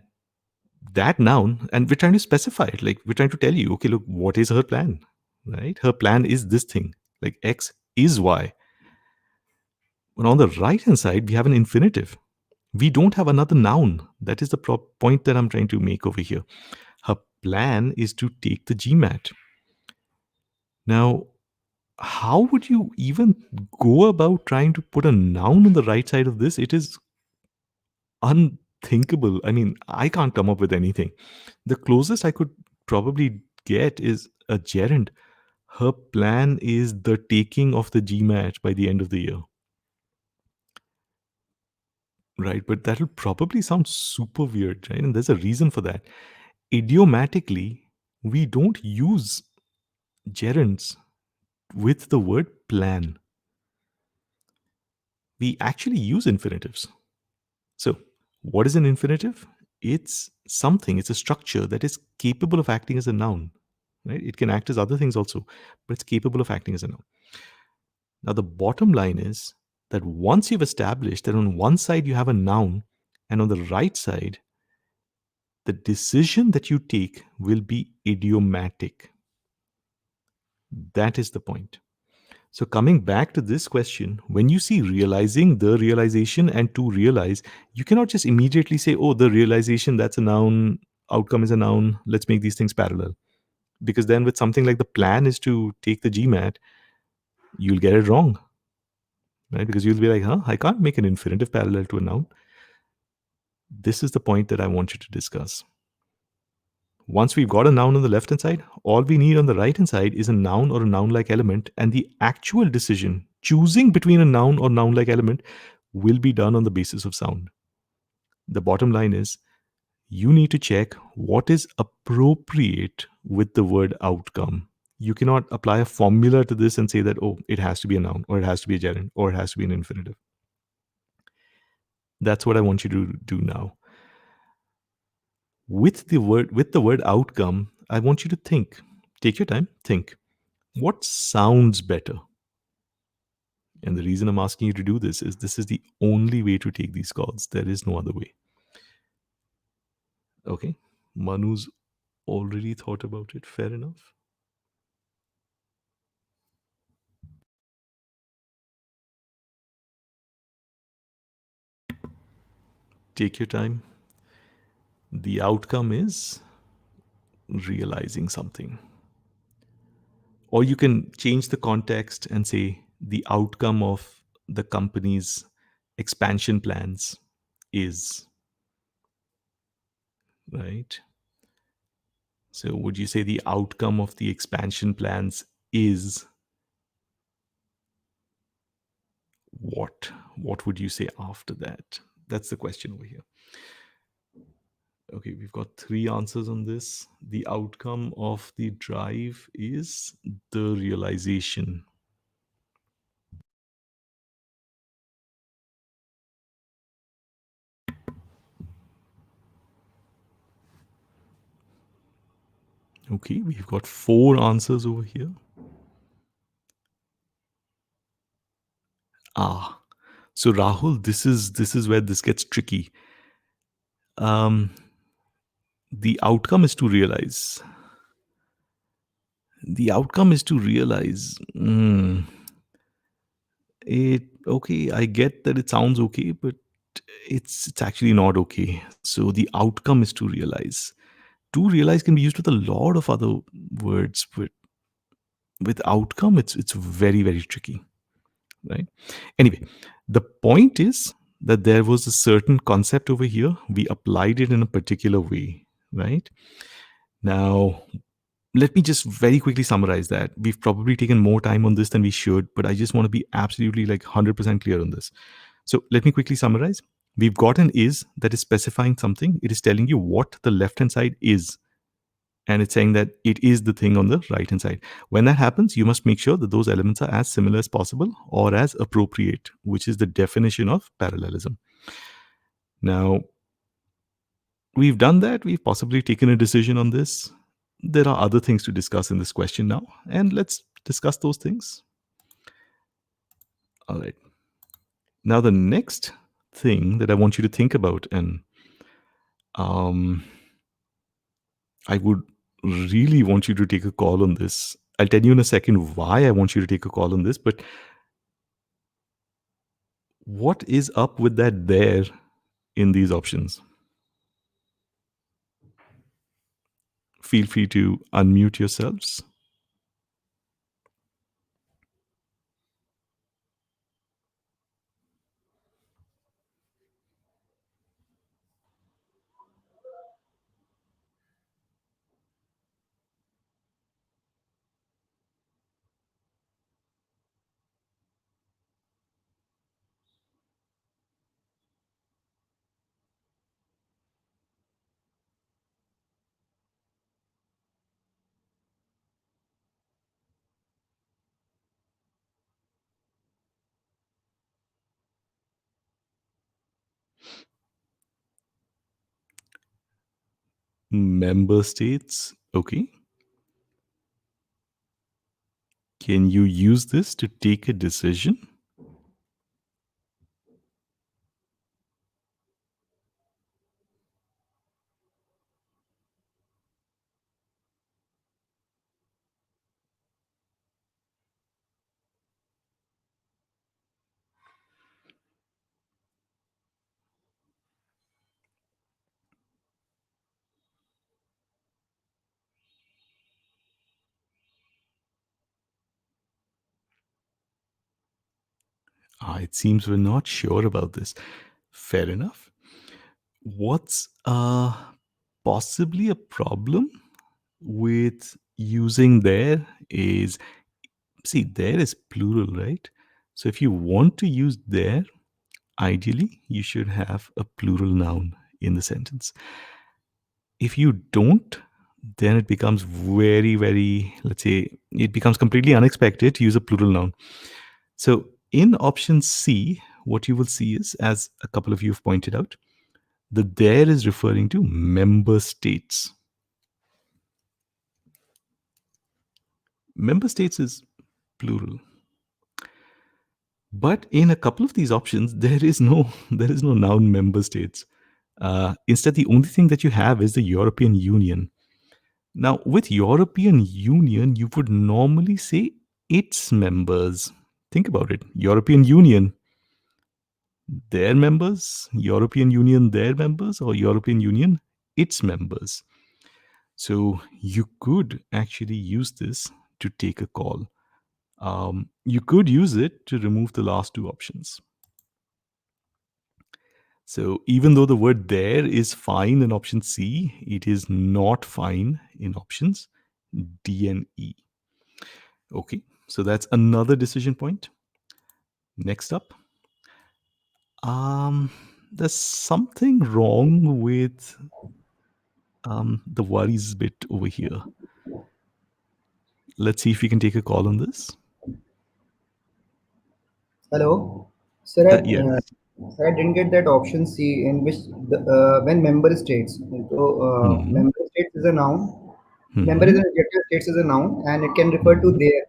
that noun, and we're trying to specify it. Like we're trying to tell you, okay, look, what is her plan, right? Her plan is this thing, like X is Y. But on the right-hand side, we have an infinitive. We don't have another noun. That is the point that I'm trying to make over here. Her plan is to take the GMAT. Now, how would you even go about trying to put a noun on the right side of this? It is unthinkable. I mean, I can't come up with anything. The closest I could probably get is a gerund. her plan is the taking of the GMAT by the end of the year. Right, but that'll probably sound super weird, right? And there's a reason for that. Idiomatically, we don't use gerunds with the word plan. We actually use infinitives. So, what is an infinitive? It's something, it's a structure that is capable of acting as a noun, right? It can act as other things also, but it's capable of acting as a noun. Now, the bottom line is that once you've established that on one side you have a noun, and on the right side, the decision that you take will be idiomatic. That is the point. So, coming back to this question, when you see realizing, the realization, and to realize, you cannot just immediately say, oh, the realization, that's a noun, outcome is a noun, let's make these things parallel. Because then, with something like the plan is to take the GMAT, you'll get it wrong. Right? Because you'll be like, I can't make an infinitive parallel to a noun. This is the point that I want you to discuss. Once we've got a noun on the left hand side, all we need on the right hand side is a noun or a noun like element, and the actual decision, choosing between a noun or noun like element, will be done on the basis of sound. The bottom line is you need to check what is appropriate with the word outcome. You cannot apply a formula to this and say that, oh, it has to be a noun, or it has to be a gerund, or it has to be an infinitive. That's what I want you to do now. With the word outcome, I want you to think. Take your time, think. What sounds better? And the reason I'm asking you to do this is the only way to take these calls. There is no other way. Okay. Manu's already thought about it. Fair enough. Take your time. The outcome is realizing something. Or you can change the context and say the outcome of the company's expansion plans is, right? So would you say the outcome of the expansion plans is what? What would you say after that? That's the question over here. Okay, we've got 3 answers on this. The outcome of the drive is the realization. Okay, we've got 4 answers over here. So Rahul, this is where this gets tricky. The outcome is to realize. The outcome is to realize. Okay, I get that it sounds okay, but it's actually not okay. So the outcome is to realize. To realize can be used with a lot of other words, but with outcome, it's very, very tricky. Right? Anyway, the point is that there was a certain concept over here. We applied it in a particular way, right? Now, let me just very quickly summarize that. We've probably taken more time on this than we should, but I just want to be absolutely like 100% clear on this. So let me quickly summarize. We've got an is that is specifying something. It is telling you what the left-hand side is. And it's saying that it is the thing on the right-hand side. When that happens, you must make sure that those elements are as similar as possible or as appropriate, which is the definition of parallelism. Now, we've done that. We've possibly taken a decision on this. There are other things to discuss in this question now, and let's discuss those things. All right. Now, the next thing that I want you to think about, and I would really want you to take a call on this. I'll tell you in a second why I want you to take a call on this, but what is up with that there in these options? Feel free to unmute yourselves. Member states. Okay. Can you use this to take a decision? It seems we're not sure about this. Fair enough. What's possibly a problem with using there is, see, there is plural, right? So if you want to use there, ideally you should have a plural noun in the sentence. If you don't, then it becomes very, very, let's say, it becomes completely unexpected to use a plural noun. So in option C, what you will see is, as a couple of you have pointed out, the there is referring to member states. Member states is plural. But in a couple of these options, there is no noun member states. Instead, the only thing that you have is the European Union. Now, with European Union, you would normally say its members. Think about it. European Union, their members, European Union, their members, or European Union, its members. So you could actually use this to take a call. You could use it to remove the last two options. So even though the word there is fine in option C, it is not fine in options D and E. Okay, so that's another decision point. Next up, there's something wrong with the worries bit over here. Let's see if we can take a call on this. Hello, sir. Yes. Sir, I didn't get that option C in which when member states. So member states is a noun. Member is an adjective. States is a noun, and it can refer to there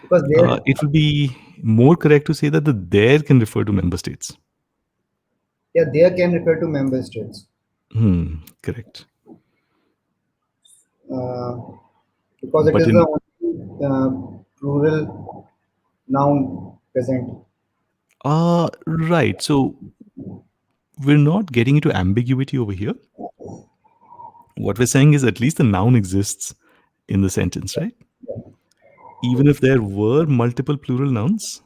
because there. It will be more correct to say that the there can refer to member states. Yeah, there can refer to member states. Correct. Uh, because it But is in the only plural noun present. right, so we're not getting into ambiguity over here. What we're saying is at least the noun exists in the sentence, right? Even if there were multiple plural nouns,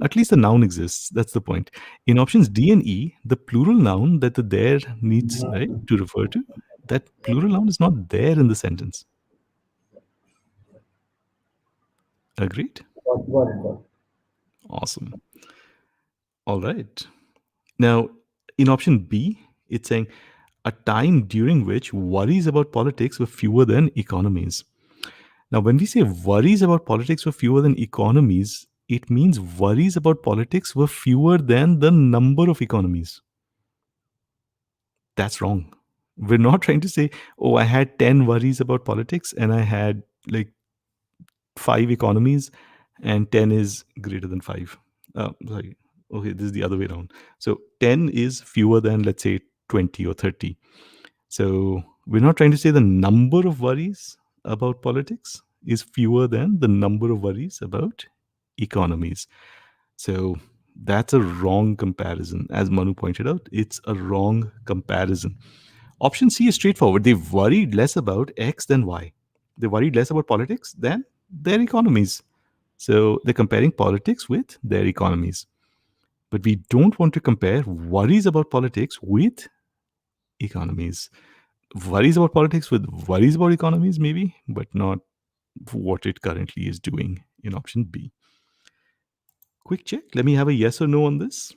at least the noun exists. That's the point. In options D and E, the plural noun that the there needs, right, to refer to, that plural noun is not there in the sentence. Agreed? Got it. Awesome. All right. Now, in option B, it's saying a time during which worries about politics were fewer than economies. Now, when we say worries about politics were fewer than economies, it means worries about politics were fewer than the number of economies. That's wrong. We're not trying to say, oh, I had 10 worries about politics and I had like 5 economies and 10 is greater than 5. Sorry. Okay, this is the other way around. So 10 is fewer than, let's say, 20 or 30. So we're not trying to say the number of worries about politics is fewer than the number of worries about economies. So that's a wrong comparison. As Manu pointed out, it's a wrong comparison. Option C is straightforward. They worried less about X than Y. They worried less about politics than their economies. So they're comparing politics with their economies. But we don't want to compare worries about politics with economies. Worries about politics with worries about economies, maybe, but not what it currently is doing in option B. Quick check. Let me have a yes or no on this.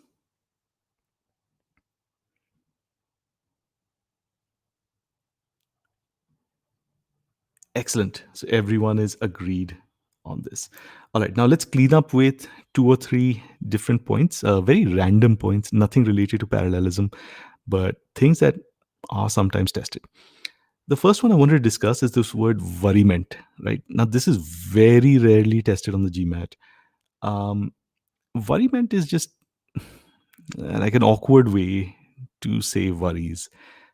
Excellent. So everyone is agreed on this. All right, now let's clean up with 2 or 3 different points, very random points, nothing related to parallelism, but things that are sometimes tested. The first one I wanted to discuss is this word worriment, right? Now, this is very rarely tested on the GMAT. Um, Worriment is just like an awkward way to say worries.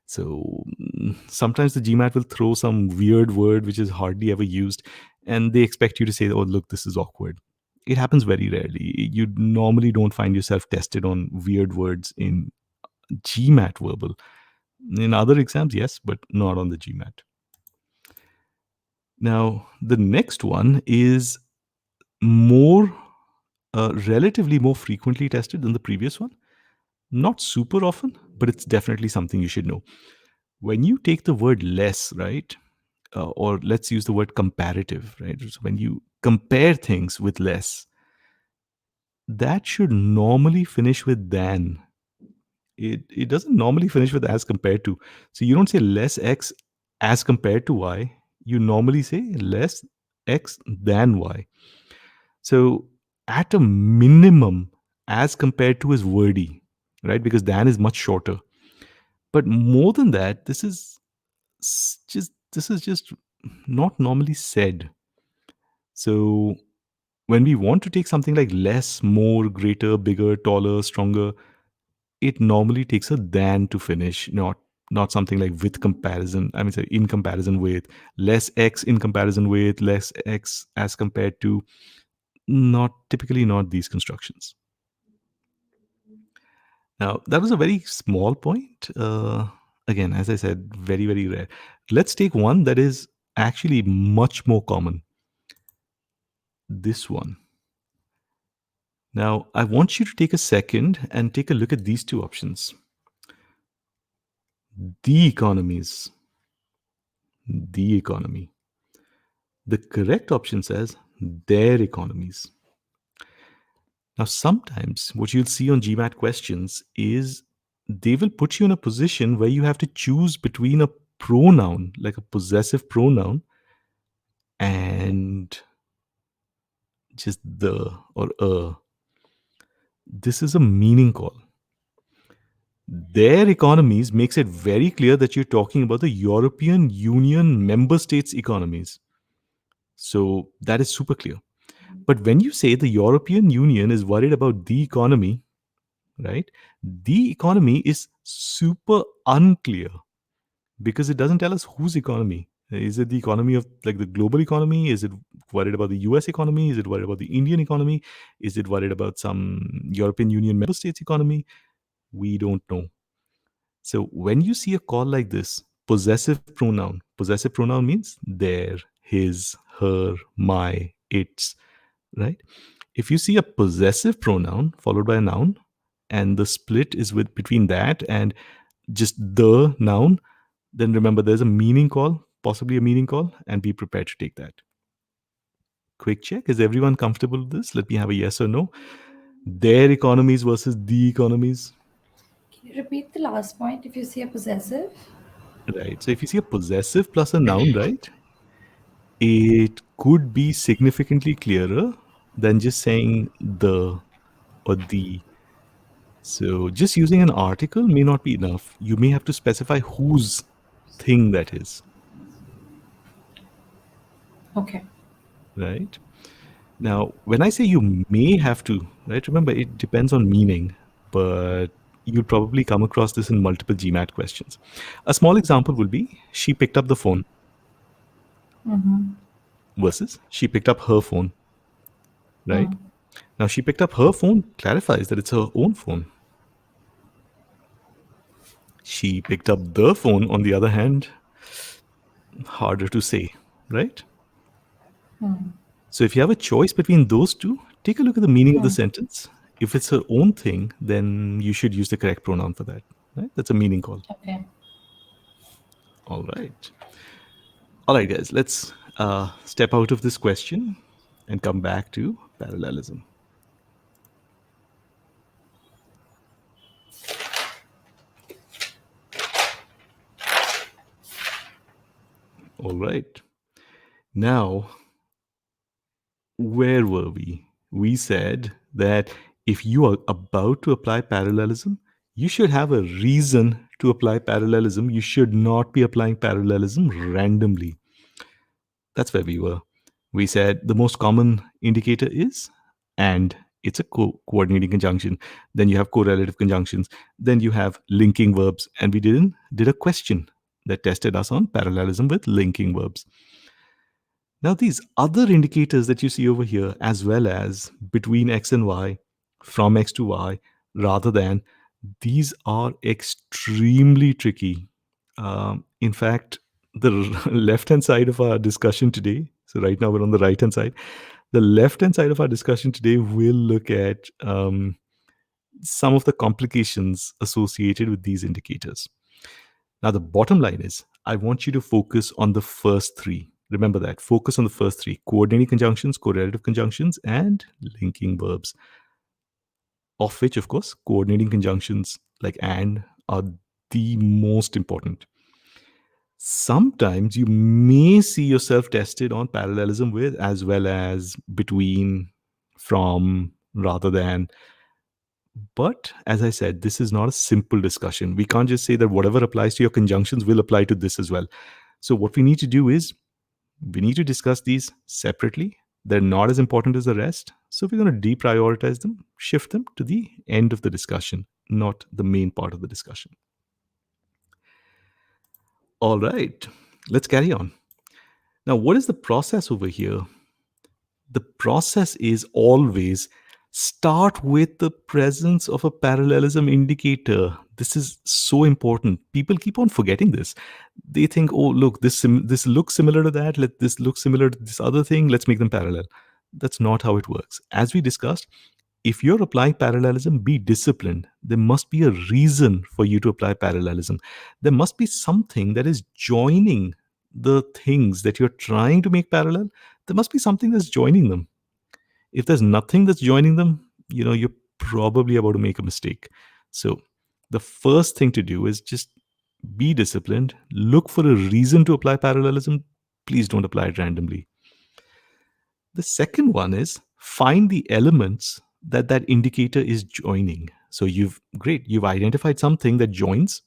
So sometimes the GMAT will throw some weird word which is hardly ever used, and they expect you to say, "Oh, look, this is awkward." It happens very rarely. You normally don't find yourself tested on weird words in GMAT verbal. In other exams, yes, but not on the GMAT. Now, the next one is more relatively more frequently tested than the previous one. Not super often, but it's definitely something you should know. When you take the word less, right? Or let's use the word comparative, right? So when you compare things with less, that should normally finish with than. It doesn't normally finish with as compared to. So you don't say less x as compared to y. You normally say less x than y. So at a minimum, as compared to is wordy, right? Because than is much shorter. But more than that, this is just not normally said. So when we want to take something like less, more, greater, bigger, taller, stronger, it normally takes a than to finish, not something like with comparison. I mean, sorry, in comparison with, less x in comparison with, less x as compared to. Not typically not these constructions. Now, that was a very small point. Again, as I said, very, very rare. Let's take one that is actually much more common. This one. Now, I want you to take a second and take a look at these two options. The economies. The economy. The correct option says their economies. Now, sometimes what you'll see on GMAT questions is they will put you in a position where you have to choose between a pronoun, like a possessive pronoun, and just the or a. This is a meaning call. Their economies makes it very clear that you're talking about the European Union member states' economies. So that is super clear. But when you say the European Union is worried about the economy, right? The economy is super unclear because it doesn't tell us whose economy. Is it the economy of like the global economy? Is it worried about the US economy? Is it worried about the Indian economy? Is it worried about some European Union member states economy? We don't know. So when you see a call like this, possessive pronoun means their, his, her, my, its, right? If you see a possessive pronoun followed by a noun, and the split is with between that and just the noun, then remember there's a meaning call, possibly a meaning call, and be prepared to take that. Quick check. Is everyone comfortable with this? Let me have a yes or no. Their economies versus the economies. Can you repeat the last point if you see a possessive? Right. So if you see a possessive plus a noun, right, it could be significantly clearer than just saying the or the. So just using an article may not be enough. You may have to specify whose thing that is, Okay. right? Now, when I say you may have to, right, remember it depends on meaning, but you'll probably come across this in multiple GMAT questions. A small example will be she picked up the phone versus she picked up her phone, right? Now, she picked up her phone clarifies that it's her own phone. She picked up the phone, on the other hand, harder to say, right? So if you have a choice between those two, take a look at the meaning of the sentence. If it's her own thing, then you should use the correct pronoun for that. Right? That's a meaning call. Okay. All right. All right, guys, let's step out of this question and come back to parallelism. All right. Now, where were we? We said that if you are about to apply parallelism, You should have a reason to apply parallelism. You should not be applying parallelism randomly. That's where we were. We said the most common indicator is and. It's a coordinating conjunction. Then you have correlative conjunctions. Then you have linking verbs. And we did a question that tested us on parallelism with linking verbs. Now, these other indicators that you see over here, as well as between x and y, from x to y, rather than, these are extremely tricky. In fact, the left-hand side of our discussion today, so right now we're on the right-hand side, the left-hand side of our discussion today will look at some of the complications associated with these indicators. Now, the bottom line is, I want you to focus on the first three. Remember that. Focus on the first three: coordinating conjunctions, correlative conjunctions, and linking verbs. Of which, of course, coordinating conjunctions like and are the most important. Sometimes you may see yourself tested on parallelism with, as well as, between, from, rather than. But as I said, this is not a simple discussion. We can't just say that whatever applies to your conjunctions will apply to this as well. So what we need to do is we need to discuss these separately. They're not as important as the rest. So we're going to deprioritize them, shift them to the end of the discussion, not the main part of the discussion. All right, let's carry on. Now, what is the process over here? The process is always start with the presence of a parallelism indicator. This is so important. People keep on forgetting this. They think, oh, look, this looks similar to that. Let this look similar to this other thing. Let's make them parallel. That's not how it works. As we discussed, if you're applying parallelism, be disciplined. There must be a reason for you to apply parallelism. There must be something that is joining the things that you're trying to make parallel. There must be something that's joining them. If there's nothing that's joining them, you're probably about to make a mistake. So the first thing to do is just be disciplined. Look for a reason to apply parallelism. Please don't apply it randomly. The second one is find the elements that indicator is joining. So you've identified something that joins.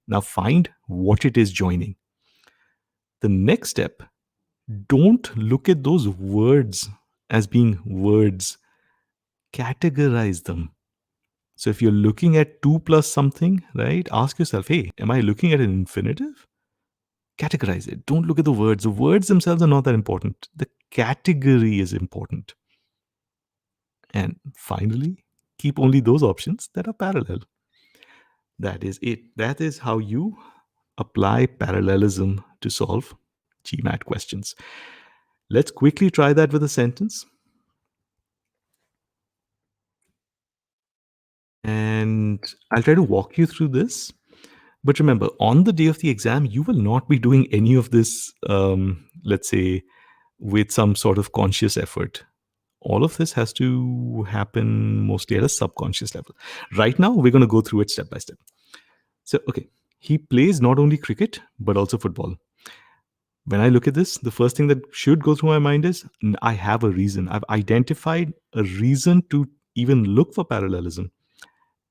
Now find what it is joining. The next step, don't look at those words as being words. Categorize them. So if you're looking at 2 plus something, right, ask yourself, hey, am I looking at an infinitive? Categorize it. Don't look at the words. The words themselves are not that important. The category is important. And finally, keep only those options that are parallel. That is it. That is how you apply parallelism to solve GMAT questions. Let's quickly try that with a sentence. And I'll try to walk you through this. But remember, on the day of the exam, you will not be doing any of this, let's say, with some sort of conscious effort. All of this has to happen mostly at a subconscious level. Right now, we're going to go through it step by step. So, okay, he plays not only cricket, but also football. When I look at this, the first thing that should go through my mind is, I have a reason. I've identified a reason to even look for parallelism.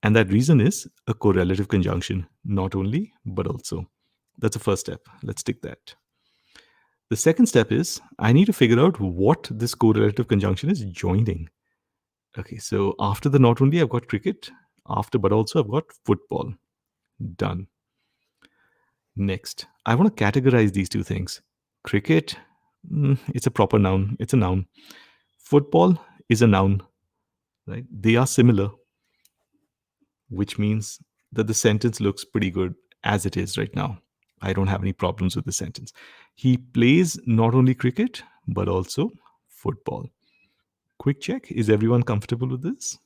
And that reason is a correlative conjunction, not only, but also. That's the first step. Let's take that. The second step is I need to figure out what this correlative conjunction is joining. Okay, so after the not only, I've got cricket. After but also, I've got football. Done. Next, I want to categorize these two things. Cricket, it's a proper noun. It's a noun. Football is a noun. Right? They are similar, which means that the sentence looks pretty good as it is right now. I don't have any problems with the sentence. He plays not only cricket, but also football. Quick check. Is everyone comfortable with this?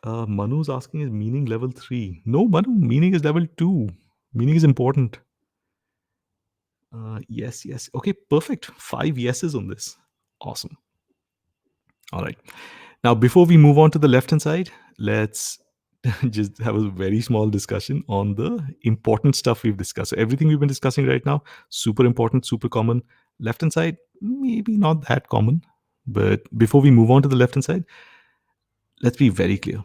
Manu's asking, is meaning level 3? No, Manu, meaning is level 2. Meaning is important. Yes. Okay, perfect. 5 yeses on this. Awesome. All right. Now, before we move on to the left-hand side, let's just have a very small discussion on the important stuff we've discussed. So everything we've been discussing right now, super important, super common. Left-hand side, maybe not that common. But before we move on to the left-hand side, let's be very clear.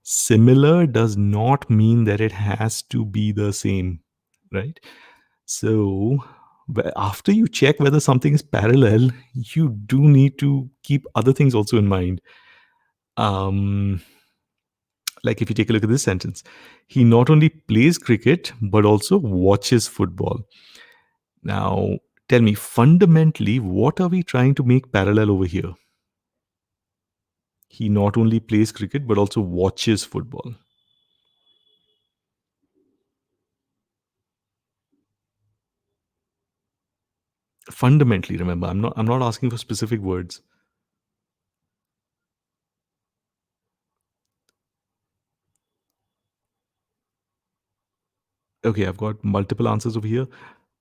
Similar does not mean that it has to be the same, right? So after you check whether something is parallel, you do need to keep other things also in mind. Um, like if you take a look at this sentence, he not only plays cricket but also watches football. Now, tell me, fundamentally, what are we trying to make parallel over here? He not only plays cricket but also watches football. Fundamentally, remember, I'm not asking for specific words. Okay, I've got multiple answers over here.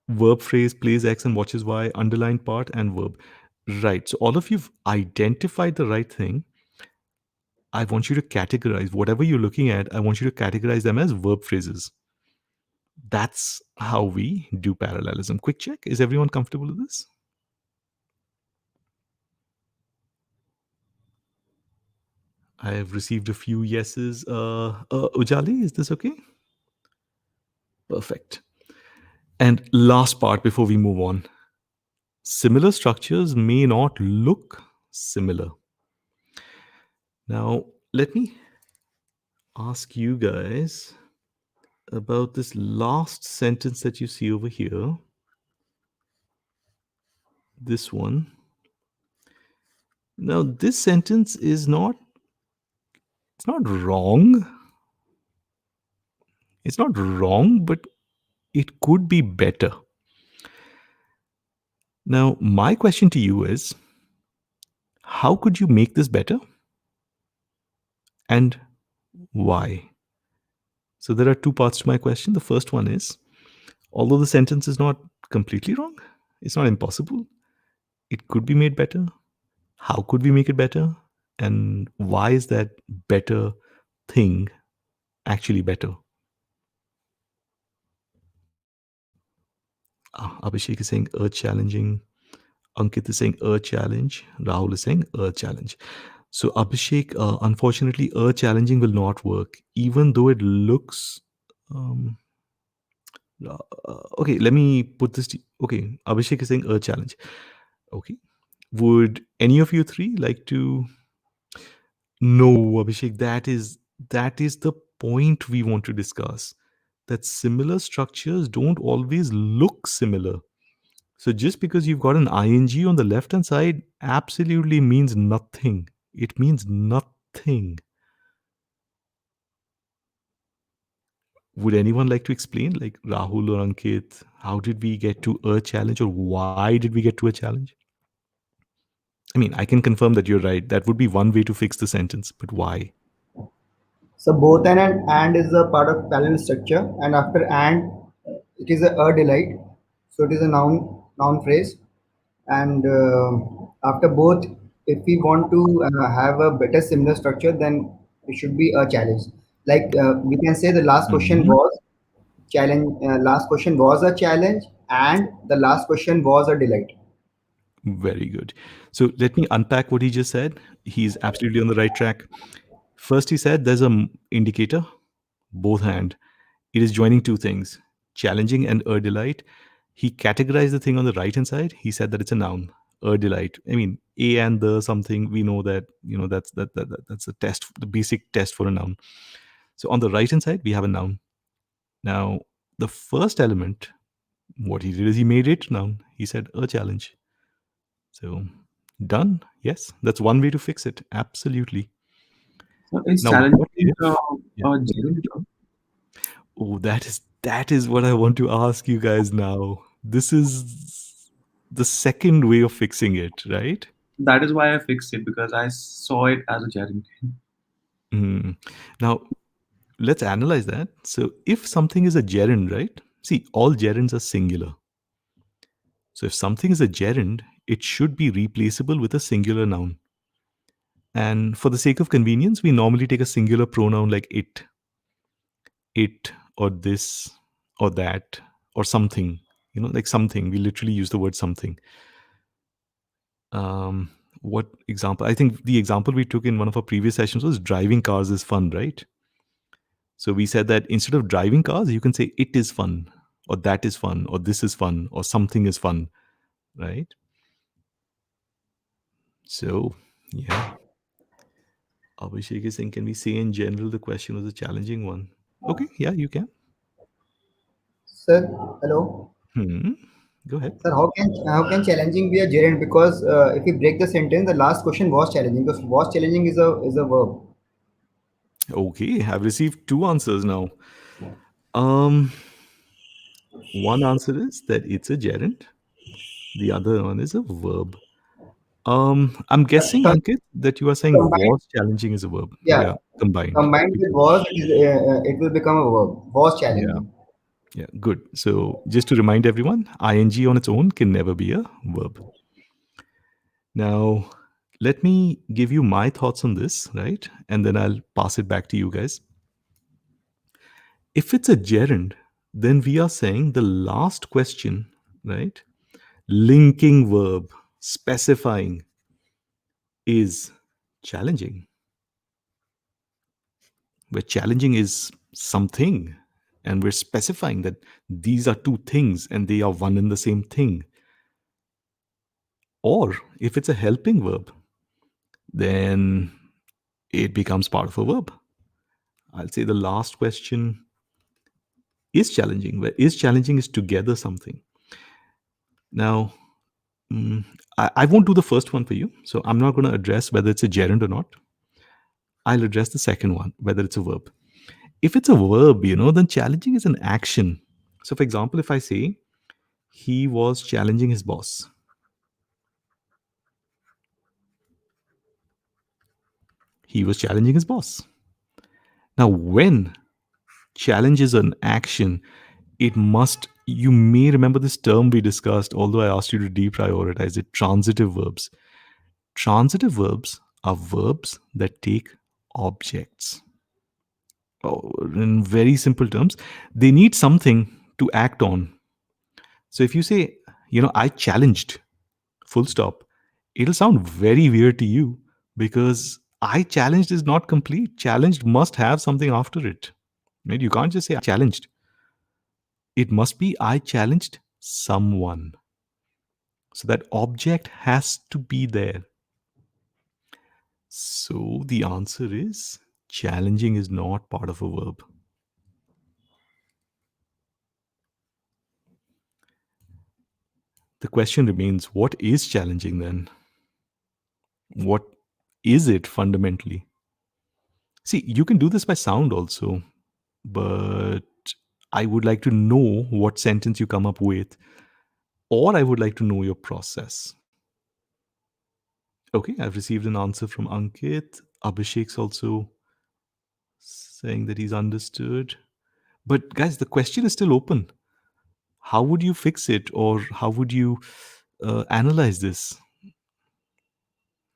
Verb phrase, plays X and watches Y, underlined part, and verb. Right. So all of you've identified the right thing. I want you to categorize whatever you're looking at. I want you to categorize them as verb phrases. That's how we do parallelism. Quick check. Is everyone comfortable with this? I have received a few yeses. Ujali, is this okay? Perfect. And last part before we move on. Similar structures may not look similar. Now, let me ask you guys about this last sentence that you see over here. This one. Now, this sentence is not, it's not wrong. It's not wrong, but it could be better. Now, my question to you is, how could you make this better? And why? So there are two parts to my question. The first one is, although the sentence is not completely wrong, it's not impossible, it could be made better. How could we make it better? And why is that better thing actually better? Abhishek is saying earth challenging. Ankit is saying earth challenge. Rahul is saying earth challenge. So Abhishek, unfortunately, earth challenging will not work, even though it looks. Um, okay, let me put this. Okay, Abhishek is saying earth challenge. Okay, would any of you three like to? No, Abhishek, that is the point we want to discuss. That similar structures don't always look similar. So just because you've got an ing on the left hand side absolutely means nothing. It means nothing. Would anyone like to explain, like Rahul or Ankit, how did we get to a challenge or why did we get to a challenge? I mean, I can confirm that you're right. That would be one way to fix the sentence, but why? So both and is a part of parallel structure, and after and it is a delight. So it is a noun phrase, and after both, if we want to have a better similar structure, then it should be a challenge. Like we can say the last question Mhm. was challenge. Last question was a challenge, and the last question was a delight. Very good. So let me unpack what he just said. He's absolutely on the right track. First, he said there's a indicator, both hand. It is joining two things, challenging and delight. He categorized the thing on the right hand side. He said that it's a noun, delight. I mean, a and the something. We know that that's a test, the basic test for a noun. So on the right hand side, we have a noun. Now, the first element, what he did is he made it noun. He said a challenge. So done. Yes, that's one way to fix it. Absolutely. So is Now, what challenging if? Yeah. a gerund verb? Oh, that is what I want to ask you guys now. This is the second way of fixing it, right? That is why I fixed it because I saw it as a gerund. Mm. Now, let's analyze that. So, if something is a gerund, right? See, all gerunds are singular. So, if something is a gerund, it should be replaceable with a singular noun. And for the sake of convenience, we normally take a singular pronoun like it, or this, or that, or something. Like something. We literally use the word something. Um, What example? I think the example we took in one of our previous sessions was driving cars is fun, right? So we said that instead of driving cars, you can say it is fun, or that is fun, or this is fun, or something is fun, right? So, yeah. Abhishek is saying, can we say in general the question was a challenging one? Okay, yeah, you can. Sir, hello. Hmm. Go ahead. Sir, how can challenging be a gerund? Because if we break the sentence, the last question was challenging. Because was challenging is a verb. Okay, I've received two answers now. Um, one answer is that it's a gerund. The other one is a verb. I'm guessing, Th- Ankit, that you are saying Combined, was challenging is a verb. yeah, Yeah, combined. combined with was, it will become a verb. Was Yeah, challenging. yeah, good. So just to remind everyone, ing on its own can never be a verb. Now, let me give you my thoughts on this, right? And then I'll pass it back to you guys. If it's a gerund, then we are saying the last question, right? Linking verb, specifying is challenging. Where challenging is something, and we're specifying that these are two things and they are one and the same thing. Or if it's a helping verb, then it becomes part of a verb. I'll say the last question is challenging, where is challenging is together something. Now, I won't do the first one for you. So I'm not going to address whether it's a gerund or not. I'll address the second one, whether it's a verb. If it's a verb, then challenging is an action. So, for example, if I say, he was challenging his boss, he was challenging his boss. Now, when challenge is an action, you may remember this term we discussed, although I asked you to deprioritize it, transitive verbs. Transitive verbs are verbs that take objects. In very simple terms, they need something to act on. So if you say, I challenged, full stop, it'll sound very weird to you because I challenged is not complete. Challenged must have something after it. Right? You can't just say I challenged. It must be I challenged someone. So that object has to be there. So the answer is challenging is not part of a verb. The question remains, what is challenging then? What is it fundamentally? See, you can do this by sound also, but I would like to know what sentence you come up with, or I would like to know your process. Okay, I've received an answer from Ankit. Abhishek's also saying that he's understood. But guys, the question is still open. How would you fix it, or how would you analyze this?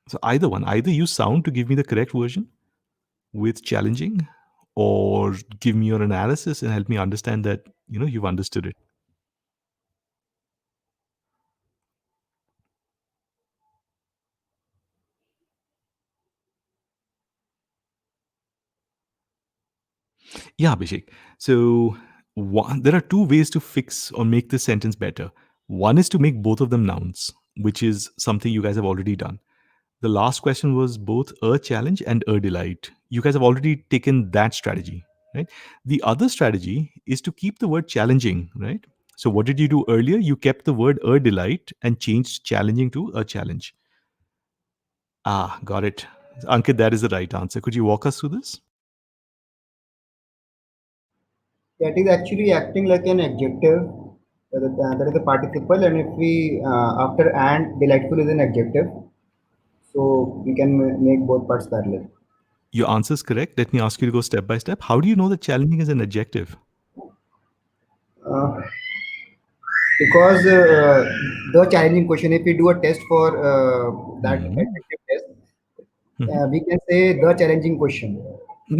So either one, either use sound to give me the correct version with challenging, or give me your analysis and help me understand that you've understood it. Yeah, Abhishek. So there are two ways to fix or make this sentence better. One is to make both of them nouns, which is something you guys have already done. The last question was both a challenge and a delight. You guys have already taken that strategy, right? The other strategy is to keep the word challenging, right? So what did you do earlier? You kept the word a delight and changed challenging to a challenge. Ah, got it. Ankit, that is the right answer. Could you walk us through this? That is actually acting like an adjective. That is a participle, and if we after and delightful is an adjective, so we can make both parts parallel. Your answer is correct. Let me ask you to go step by step. How do you know that challenging is an adjective? Uh, because the challenging question, if we do a test for that Mhm. adjective test, Mhm. we can say the challenging question.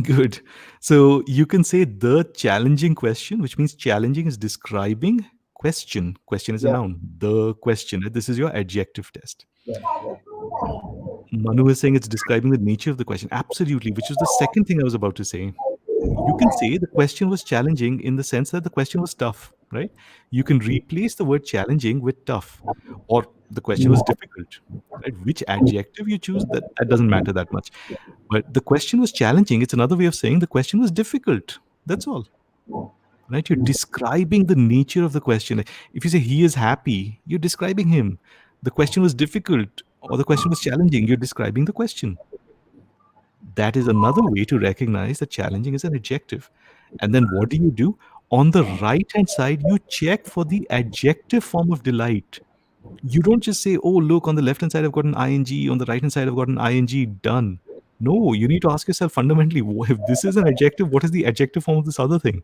Good. So you can say the challenging question, which means challenging is describing question. Question is a Yeah, noun. The question. This is your adjective test. yeah, yeah. Manu is saying it's describing the nature of the question. Absolutely, which is the second thing I was about to say. You can say the question was challenging in the sense that the question was tough, right? You can replace the word challenging with tough, or the question was difficult, right? Which adjective you choose, that doesn't matter that much. But the question was challenging. It's another way of saying the question was difficult. That's all, right? You're describing the nature of the question. If you say he is happy, you're describing him. The question was difficult or the question was challenging, you're describing the question. That is another way to recognize that challenging is an adjective. And then what do? On the right hand side, you check for the adjective form of delight. You don't just say, oh, look, on the left hand side, I've got an ing, on the right hand side, I've got an ing, done. No, you need to ask yourself fundamentally, if this is an adjective, what is the adjective form of this other thing?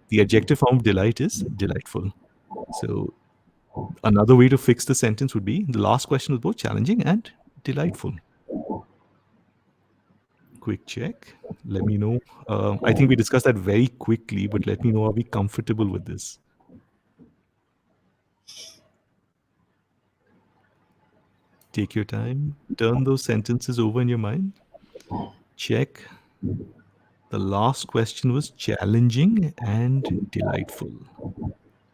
The adjective form of delight is delightful. So another way to fix the sentence would be the last question was both challenging and delightful. Quick check. Let me know. I think we discussed that very quickly, but let me know, are we comfortable with this? Take your time. Turn those sentences over in your mind. Check. The last question was challenging and delightful.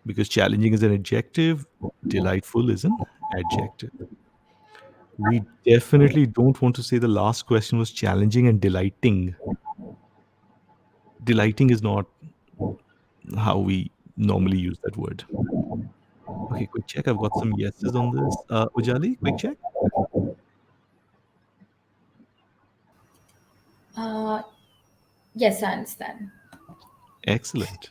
Because challenging is an adjective, delightful is an adjective. We definitely don't want to say the last question was challenging and delighting. Delighting is not how we normally use that word. Okay, quick check. I've got some yeses on this. Ujali, quick check. Uh, yes, I understand. Excellent.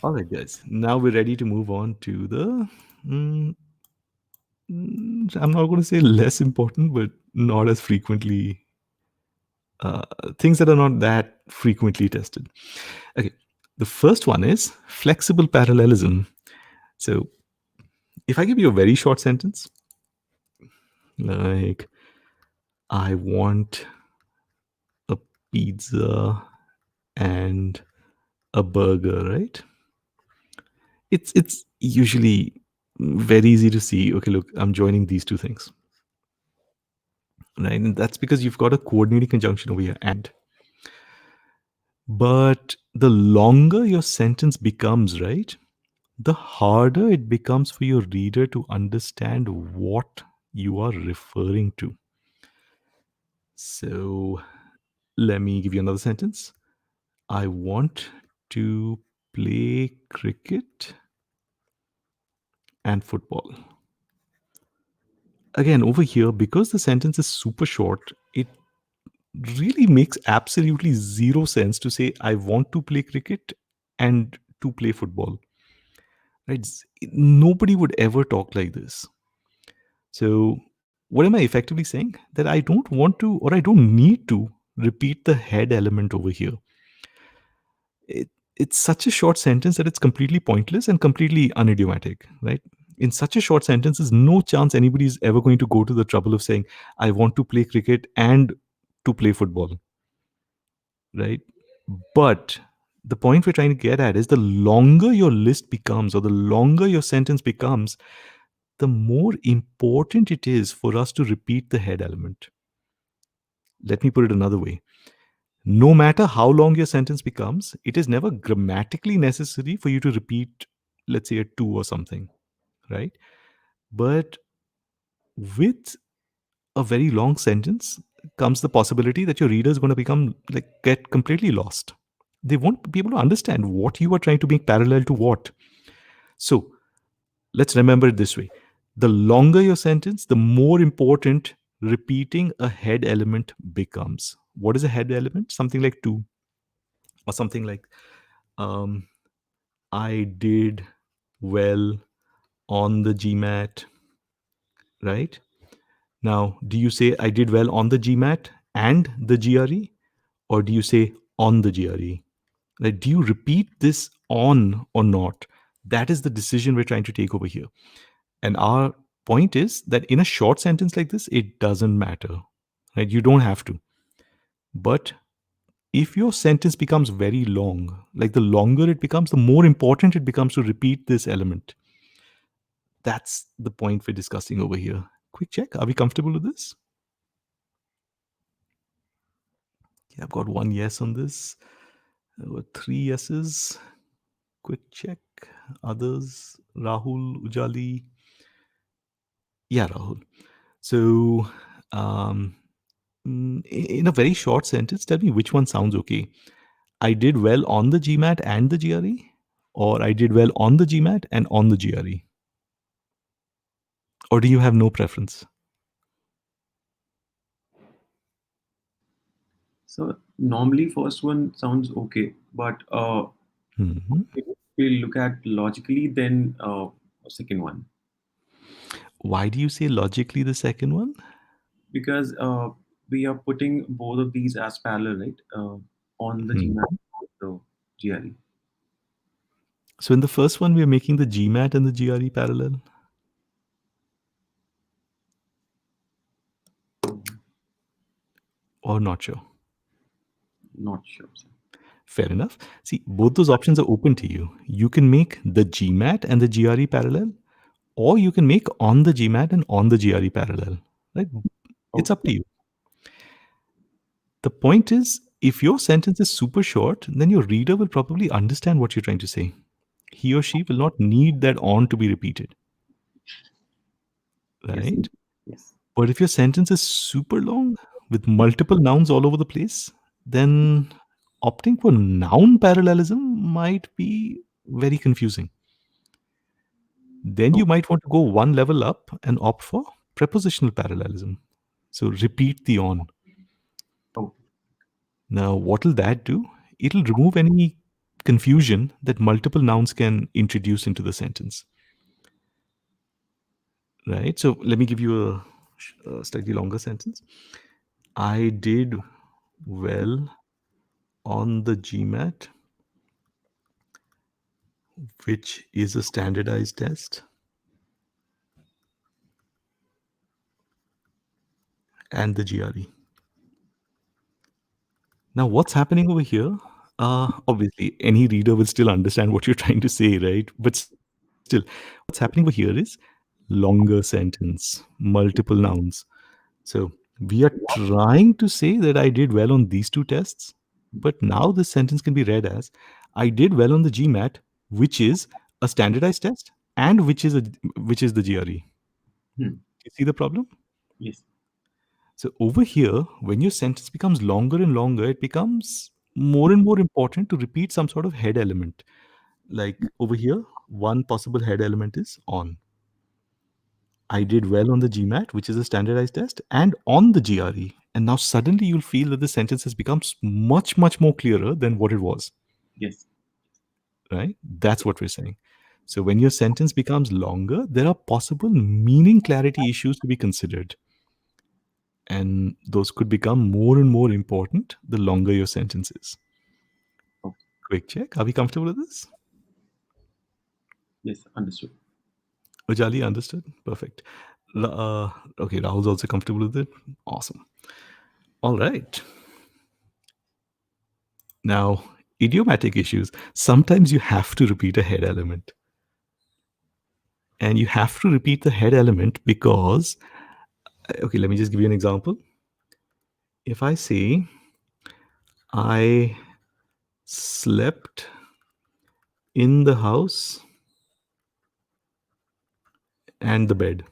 All right, guys. Now we're ready to move on to the. I'm not going to say less important, but not as frequently. Things that are not that frequently tested. Okay. The first one is flexible parallelism. So if I give you a very short sentence, like, I want a pizza and a burger, right? It's usually very easy to see, okay, look, I'm joining these two things, right? And that's because you've got a coordinating conjunction over here, and. But the longer your sentence becomes, right, the harder it becomes for your reader to understand what you are referring to. So let me give you another sentence. I want to play cricket and football. Again, over here, because the sentence is super short, it really makes absolutely zero sense to say, I want to play cricket and to play football. Right? Nobody would ever talk like this. So, what am I effectively saying? That I don't want to, or I don't need to repeat the head element over here. It's such a short sentence that it's completely pointless and completely unidiomatic, right? In such a short sentence, there's no chance anybody is ever going to go to the trouble of saying, I want to play cricket and to play football, right? But the point we're trying to get at is the longer your list becomes, or the longer your sentence becomes, the more important it is for us to repeat the head element. Let me put it another way. No matter how long your sentence becomes, it is never grammatically necessary for you to repeat, let's say, a to or something, right? But with a very long sentence comes the possibility that your reader is going to get completely lost. They won't be able to understand what you are trying to make parallel to what. So let's remember it this way. The longer your sentence, the more important repeating a head element becomes. What is a head element? Something like to, or something like, I did well on the GMAT, right? Now, do you say I did well on the GMAT and the GRE, or do you say on the GRE? Like, do you repeat this on or not? That is the decision we're trying to take over here. And our point is that in a short sentence like this, it doesn't matter, right? You don't have to. But if your sentence becomes very long, like the longer it becomes, the more important it becomes to repeat this element. That's the point we're discussing over here. Quick check. Are we comfortable with this? I've got one yes on this. I've got three yeses. Quick check. Others, Rahul, Ujali. Yeah, Rahul. So, um, in a very short sentence, tell me which one sounds okay. I did well on the GMAT and the GRE, or I did well on the GMAT and on the GRE, or do you have no preference? So normally first one sounds okay, but Mhm. if we look at logically, then second one, Why do you say logically the second one? because we are putting both of these as parallel, right? On the Hmm. GMAT, the GRE. So in the first one, we are making the GMAT and the GRE parallel, or not sure? Not sure, sir. Fair enough. See, both those options are open to you. You can make the GMAT and the GRE parallel, or you can make on the GMAT and on the GRE parallel. Right? It's Okay. up to you. The point is, if your sentence is super short, then your reader will probably understand what you're trying to say. He or she will not need that on to be repeated, Yes. right? Yes. But if your sentence is super long with multiple nouns all over the place, then opting for noun parallelism might be very confusing. Then Oh, you might want to go one level up and opt for prepositional parallelism. So repeat the on. oh, Now, what will that do? It'll remove any confusion that multiple nouns can introduce into the sentence, right? So let me give you a slightly longer sentence. I did well on the GMAT, which is a standardized test, and the GRE. Now, what's happening over here? Obviously, any reader will still understand what you're trying to say, right? But still, what's happening over here is longer sentence, multiple nouns. So we are trying to say that I did well on these two tests, but now this sentence can be read as I did well on the GMAT, which is a standardized test, and which is the GRE. hmm. You see the problem? Yes. So over here, when your sentence becomes longer and longer, it becomes more and more important to repeat some sort of head element. Like over here, one possible head element is on. I did well on the GMAT, which is a standardized test, and on the GRE. And now suddenly you'll feel that the sentence has become much, much more clearer than what it was, Yes. right? That's what we're saying. So when your sentence becomes longer, there are possible meaning clarity issues to be considered. And those could become more and more important the longer your sentence is. Okay. Quick check. Are we comfortable with this? Yes. Understood. Ujali understood? Perfect. Okay, Rahul's also comfortable with it. Awesome. All right. Now, idiomatic issues. Sometimes you have to repeat a head element. And you have to repeat the head element because, okay, let me just give you an example. If I say, I slept in the house and the bed.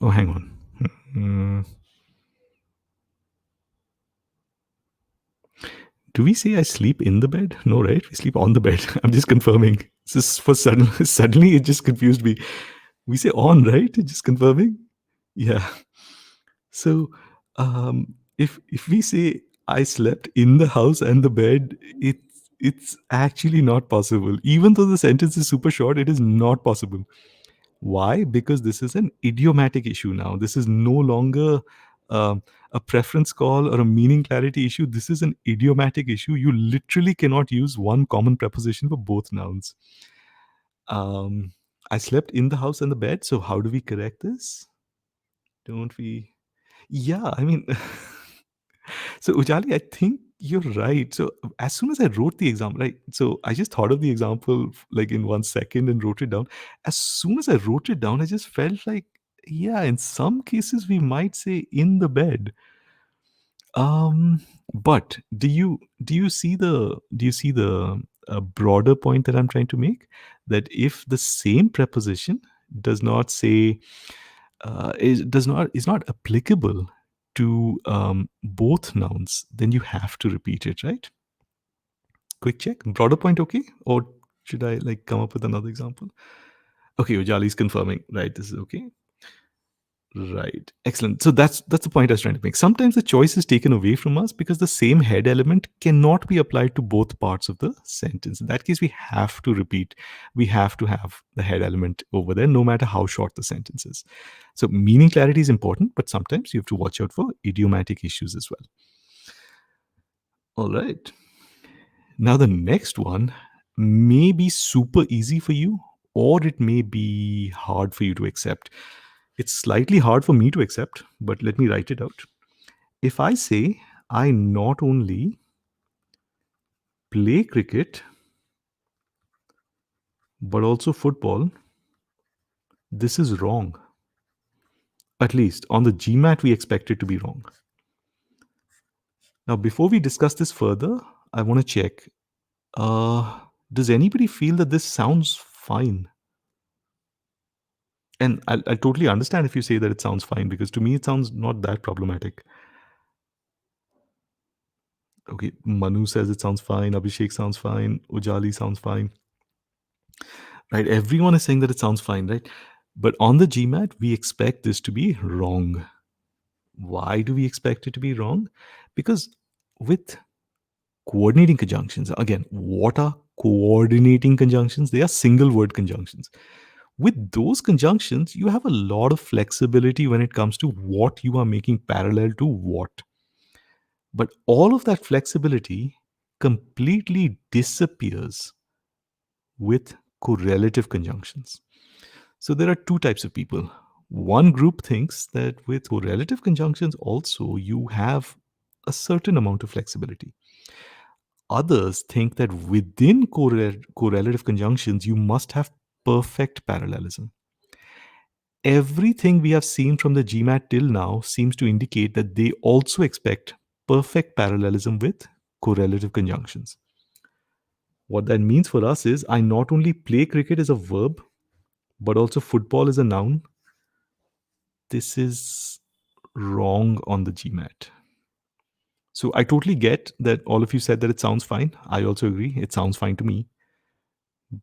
Oh, hang on. Do we say I sleep in the bed? No, right? We sleep on the bed. I'm just confirming. This is for suddenly it just confused me. We say on, right? Just confirming. Yeah. So if we say I slept in the house and the bed, it's actually not possible. Even though the sentence is super short, it is not possible. Why? Because this is an idiomatic issue now. This is no longer um, a preference call or a meaning clarity issue. This is an idiomatic issue. You literally cannot use one common preposition for both nouns. Um, I slept in the house and the bed. So how do we correct this? Don't we? Yeah, I mean, so Ujali, I think you're right. So as soon as I wrote the example, right? So I just thought of the example like in 1 second and wrote it down. As soon as I wrote it down, I just felt like Yeah, in some cases we might say in the bed. Um, but do you see the broader point that I'm trying to make? That if the same preposition does not say is not applicable to both nouns, then you have to repeat it, right? Quick check. Broader point, okay? Or should I like come up with another example? Okay, Ujali's confirming. Right, this is okay. Right. Excellent. So that's the point I was trying to make. Sometimes the choice is taken away from us because the same head element cannot be applied to both parts of the sentence. In that case, we have to repeat. We have to have the head element over there, no matter how short the sentence is. So meaning clarity is important, but sometimes you have to watch out for idiomatic issues as well. All right. Now the next one may be super easy for you, or it may be hard for you to accept. It's slightly hard for me to accept, but let me write it out. If I say I not only play cricket but also football, this is wrong. At least on the GMAT, we expect it to be wrong. Now, before we discuss this further, I want to check does anybody feel that this sounds fine? And I totally understand if you say that it sounds fine, because to me, it sounds not that problematic. Okay, Manu says it sounds fine. Abhishek sounds fine. Ujali sounds fine. Right? Everyone is saying that it sounds fine, right? But on the GMAT, we expect this to be wrong. Why do we expect it to be wrong? Because with coordinating conjunctions, again, what are coordinating conjunctions? They are single word conjunctions. With those conjunctions, you have a lot of flexibility when it comes to what you are making parallel to what. But all of that flexibility completely disappears with correlative conjunctions. So there are two types of people. One group thinks that with correlative conjunctions also you have a certain amount of flexibility. Others think that within correlative conjunctions you must have perfect parallelism. Everything we have seen from the GMAT till now seems to indicate that they also expect perfect parallelism with correlative conjunctions. What that means for us is I not only play cricket as a verb, but also football is a noun. This is wrong on the GMAT. So I totally get that all of you said that it sounds fine. I also agree. It sounds fine to me.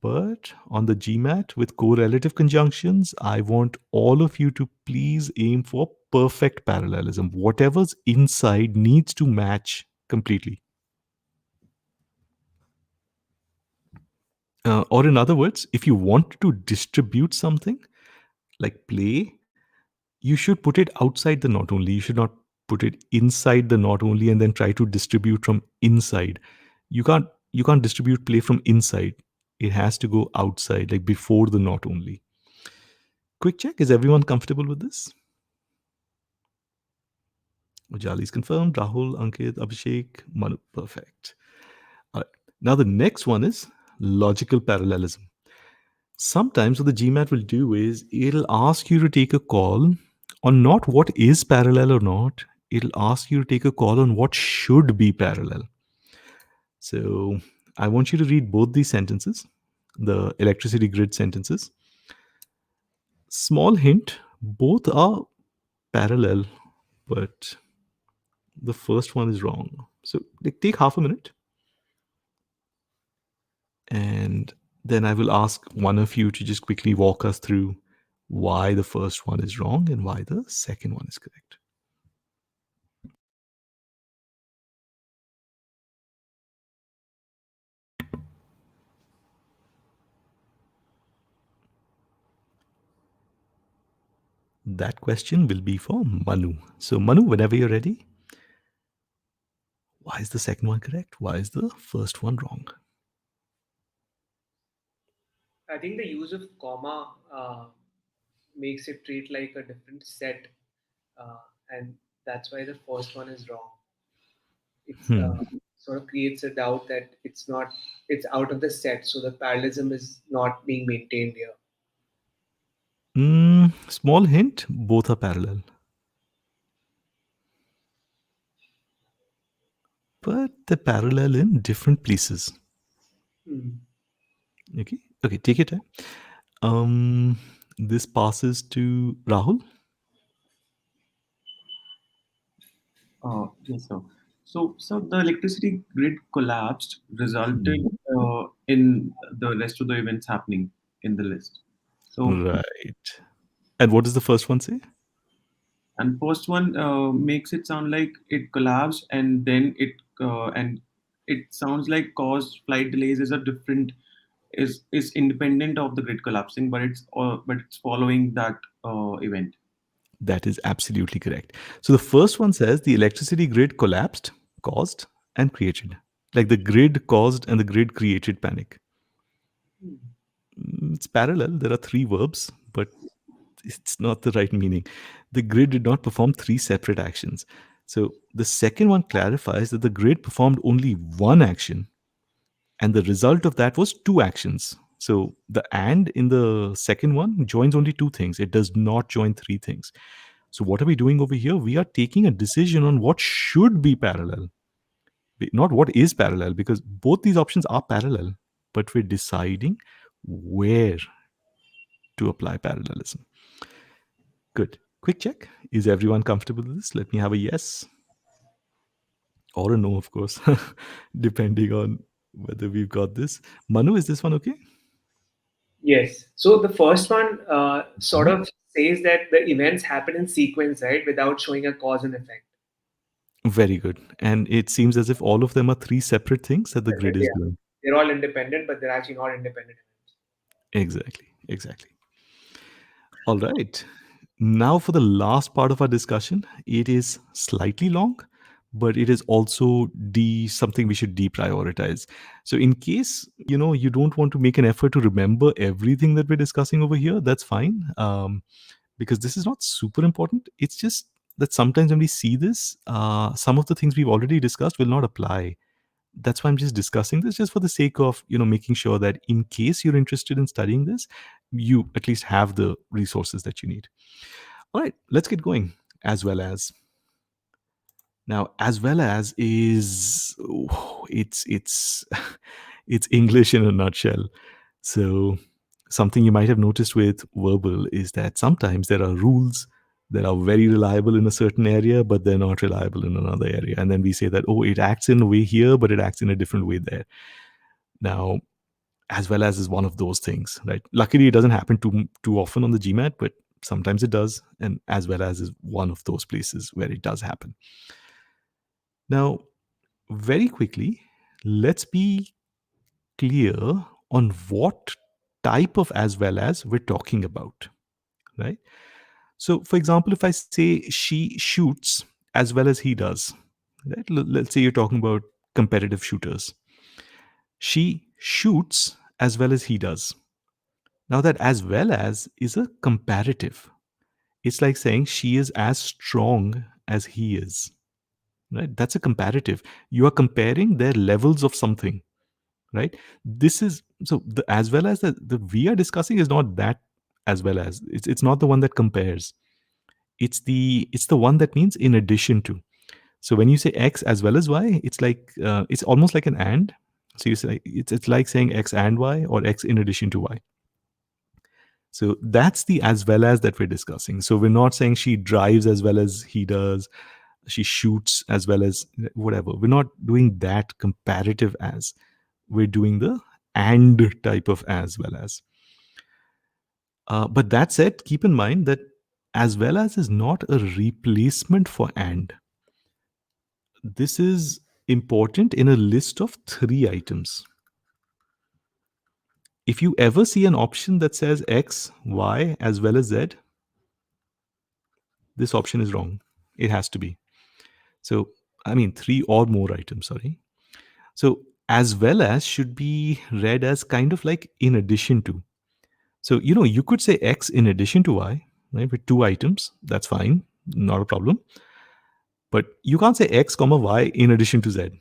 But on the GMAT with correlative conjunctions, I want all of you to please aim for perfect parallelism. Whatever's inside needs to match completely. Or in other words, if you want to distribute something like play, you should put it outside the not only. You should not put it inside the not only and then try to distribute from inside. You can't distribute play from inside. It has to go outside, like before the not only. Quick check, is everyone comfortable with this? Ujali is confirmed. Rahul, Ankit, Abhishek, Manu. Perfect. All right. Now the next one is logical parallelism. Sometimes what the GMAT will do is it'll ask you to take a call on not what is parallel or not. It'll ask you to take a call on what should be parallel. So I want you to read both these sentences, the electricity grid sentences. Small hint, both are parallel, but the first one is wrong. So take half a minute, and then I will ask one of you to just quickly walk us through why the first one is wrong and why the second one is correct. That question will be for Manu. So Manu, whenever you're ready, why is the second one correct? Why is the first one wrong? I think the use of comma makes it treat like a different set, and that's why the first one is wrong. It's sort of creates a doubt that it's out of the set, so the parallelism is not being maintained here. Small hint, both are parallel. But they're parallel in different places. Hmm. Okay, okay, take your time. Um, this passes to Rahul. Yes, sir. So the electricity grid collapsed, resulted Mhm. in the rest of the events happening in the list. So, Right. And what does the first one say? and first one makes it sound like it collapsed, and then it sounds like caused flight delays is a different is independent of the grid collapsing, but it's following that event. That is absolutely correct. So the first one says the electricity grid collapsed, caused, and created. Like the grid caused and the grid created panic. It's parallel. There are three verbs, but it's not the right meaning. The grid did not perform three separate actions. So the second one clarifies that the grid performed only one action, and the result of that was two actions. So the and in the second one joins only two things. It does not join three things. So what are we doing over here? We are taking a decision on what should be parallel, not what is parallel, because both these options are parallel, but we're deciding where to apply parallelism. Good. Quick check. Is everyone comfortable with this? Let me have a yes or a no, of course, depending on whether we've got this. Manu, is this one okay? Yes. So the first one sort Mhm. of says that the events happen in sequence, right, without showing a cause and effect. Very good. And it seems as if all of them are three separate things that the grid is Yeah. doing. They're all independent, but they're actually not independent events. Exactly. Exactly. All right. Now, for the last part of our discussion, it is slightly long, but it is also something we should deprioritize. So, in case you don't want to make an effort to remember everything that we're discussing over here, that's fine, because this is not super important. It's just that sometimes when we see this, some of the things we've already discussed will not apply. That's why I'm just discussing this, just for the sake of making sure that in case you're interested in studying this, you at least have the resources that you need. All right, let's get going. As well as, now, as well as is it's it's English in a nutshell. So something you might have noticed with verbal is that sometimes there are rules that are very reliable in a certain area, but they're not reliable in another area. And then we say that, oh, it acts in a way here, but it acts in a different way there. Now, as well as is one of those things, right? Luckily, it doesn't happen too often on the GMAT, but sometimes it does. And as well as is one of those places where it does happen. Now, very quickly, let's be clear on what type of as well as we're talking about, right? So, for example, if I say she shoots as well as he does, right? Let's say you're talking about competitive shooters. She shoots as well as he does. Now, that as well as is a comparative. It's like saying she is as strong as he is, right? That's a comparative. You are comparing their levels of something, right? This is so the as well as the we are discussing is not that as well as it's not the one that compares. It's the one that means in addition to. So when you say x as well as y, it's like it's almost like an and. So you say it's like saying x and y or x in addition to y. So that's the as well as that we're discussing. So we're not saying she drives as well as he does, she shoots as well as whatever. We're not doing that comparative as. We're doing the and type of as well as. But that said, keep in mind that as well as is not a replacement for and. This is important in a list of three items. If you ever see an option that says X, Y, as well as Z, this option is wrong. It has to be. So, I mean, three or more items, sorry. So, as well as should be read as kind of like in addition to. So, you could say X in addition to Y, right, with two items. That's fine. Not a problem. But you can't say X, comma Y in addition to Z,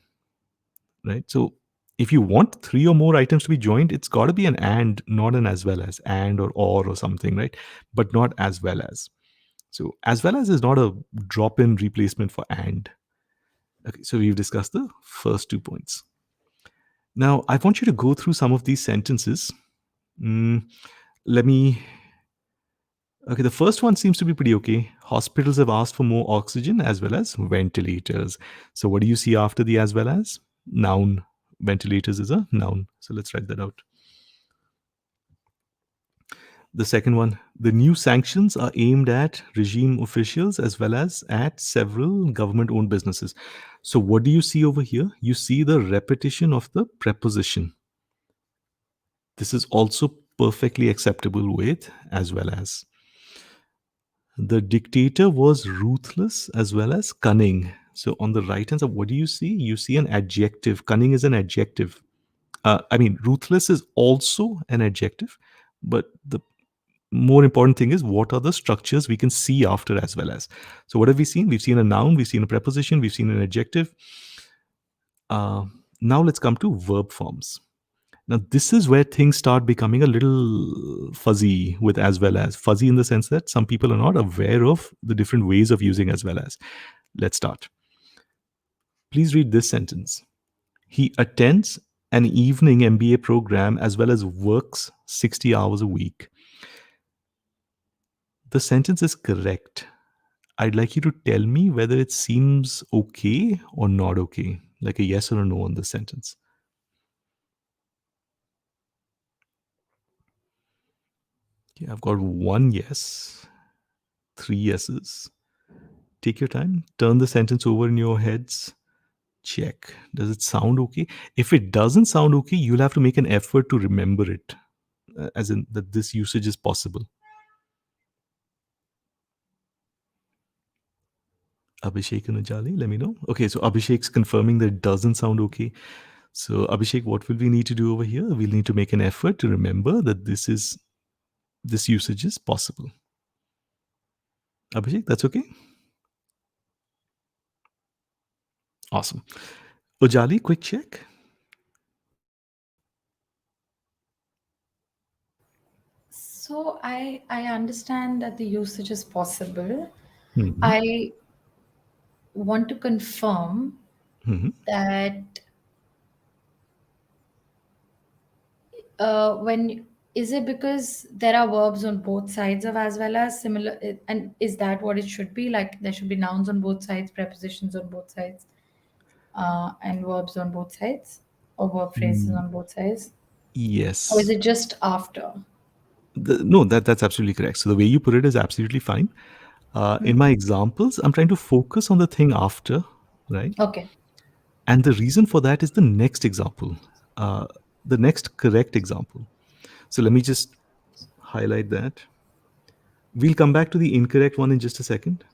right? So, If you want three or more items to be joined, it's got to be an and, not an as well as, and or something, right? But not as well as. So as well as is not a drop-in replacement for and. Okay, so we've discussed the first 2 points. Now I want you to go through some of these sentences. Let me. Okay, the first one seems to be pretty okay. Hospitals have asked for more oxygen as well as ventilators. So what do you see after the as well as? Noun. Ventilators is a noun. So let's write that out. The second one, the new sanctions are aimed at regime officials as well as at several government owned businesses. So, what do you see over here? You see the repetition of the preposition. This is also perfectly acceptable with as well as. The dictator was ruthless as well as cunning. So, on the right hand side, what do you see? You see an adjective. Cunning is an adjective. Ruthless is also an adjective, but the more important thing is what are the structures we can see after as well as. So what have we seen? We've seen a noun, we've seen a preposition, we've seen an adjective. Now let's come to verb forms. Now this is where things start becoming a little fuzzy with as well as. Fuzzy in the sense that some people are not aware of the different ways of using as well as. Let's start. Please read this sentence. He attends an evening MBA program as well as works 60 hours a week. The sentence is correct. I'd like you to tell me whether it seems okay or not okay, like a yes or a no on this sentence. Okay, I've got one yes, three yeses. Take your time, turn the sentence over in your heads, check. Does it sound okay? If it doesn't sound okay, you'll have to make an effort to remember it, as in that this usage is possible. Abhishek and Ujali, let me know. Okay, so Abhishek's confirming that it doesn't sound okay. So Abhishek, what will we need to do over here? We'll need to make an effort to remember that this usage is possible. Abhishek, that's okay? Awesome. Ujali, quick check. So I understand that the usage is possible. Mhm. I want to confirm Mhm. that when is it because there are verbs on both sides of as well as similar, and is that what it should be? Like there should be nouns on both sides, prepositions on both sides, and verbs on both sides, or verb phrases Mm, on both sides, or is Yes. it just after? No, that's absolutely correct. So the way you put it is absolutely fine. In my examples, I'm trying to focus on the thing after, right? Okay. And the reason for that is the next example, uh, the next correct example. So let me just highlight that. We'll come back to the incorrect one in just a second.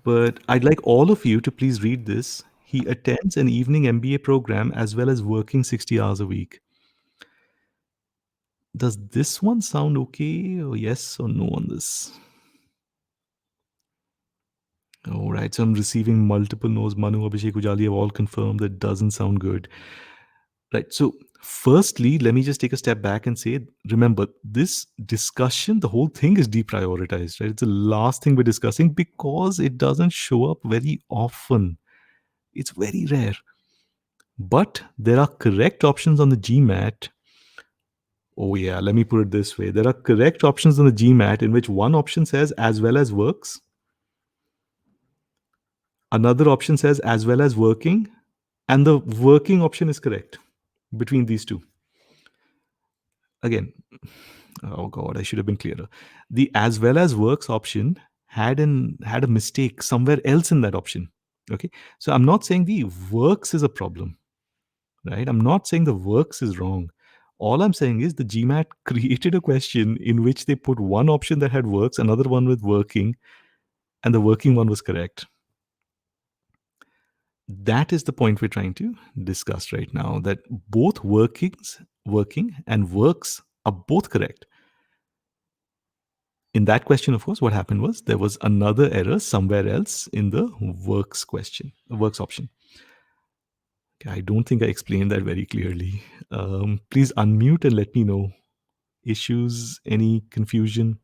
But I'd like all of you to please read this. He attends an evening MBA program as well as working 60 hours a week. Does this one sound okay, or yes or no on this? All right, so I'm receiving multiple no's. Manu, Abhishek, Ujali have all confirmed that doesn't sound good. Right, so firstly, let me just take a step back and say, remember, this discussion, the whole thing is deprioritized, right? It's the last thing we're discussing because it doesn't show up very often. It's very rare. But there are correct options on the GMAT. Oh, yeah, let me put it this way. There are correct options on the GMAT in which one option says as well as works, another option says as well as working, and the working option is correct between these two. Again, oh God, I should have been clearer. The as well as works option had a mistake somewhere else in that option. Okay, so I'm not saying the works is a problem, right? I'm not saying the works is wrong. All I'm saying is the GMAT created a question in which they put one option that had works, another one with working, and the working one was correct. That is the point we're trying to discuss right now, that both working and works are both correct. In that question, of course, what happened was there was another error somewhere else in the works question, works option. I don't think I explained that very clearly. Please unmute and let me know. Issues, any confusion?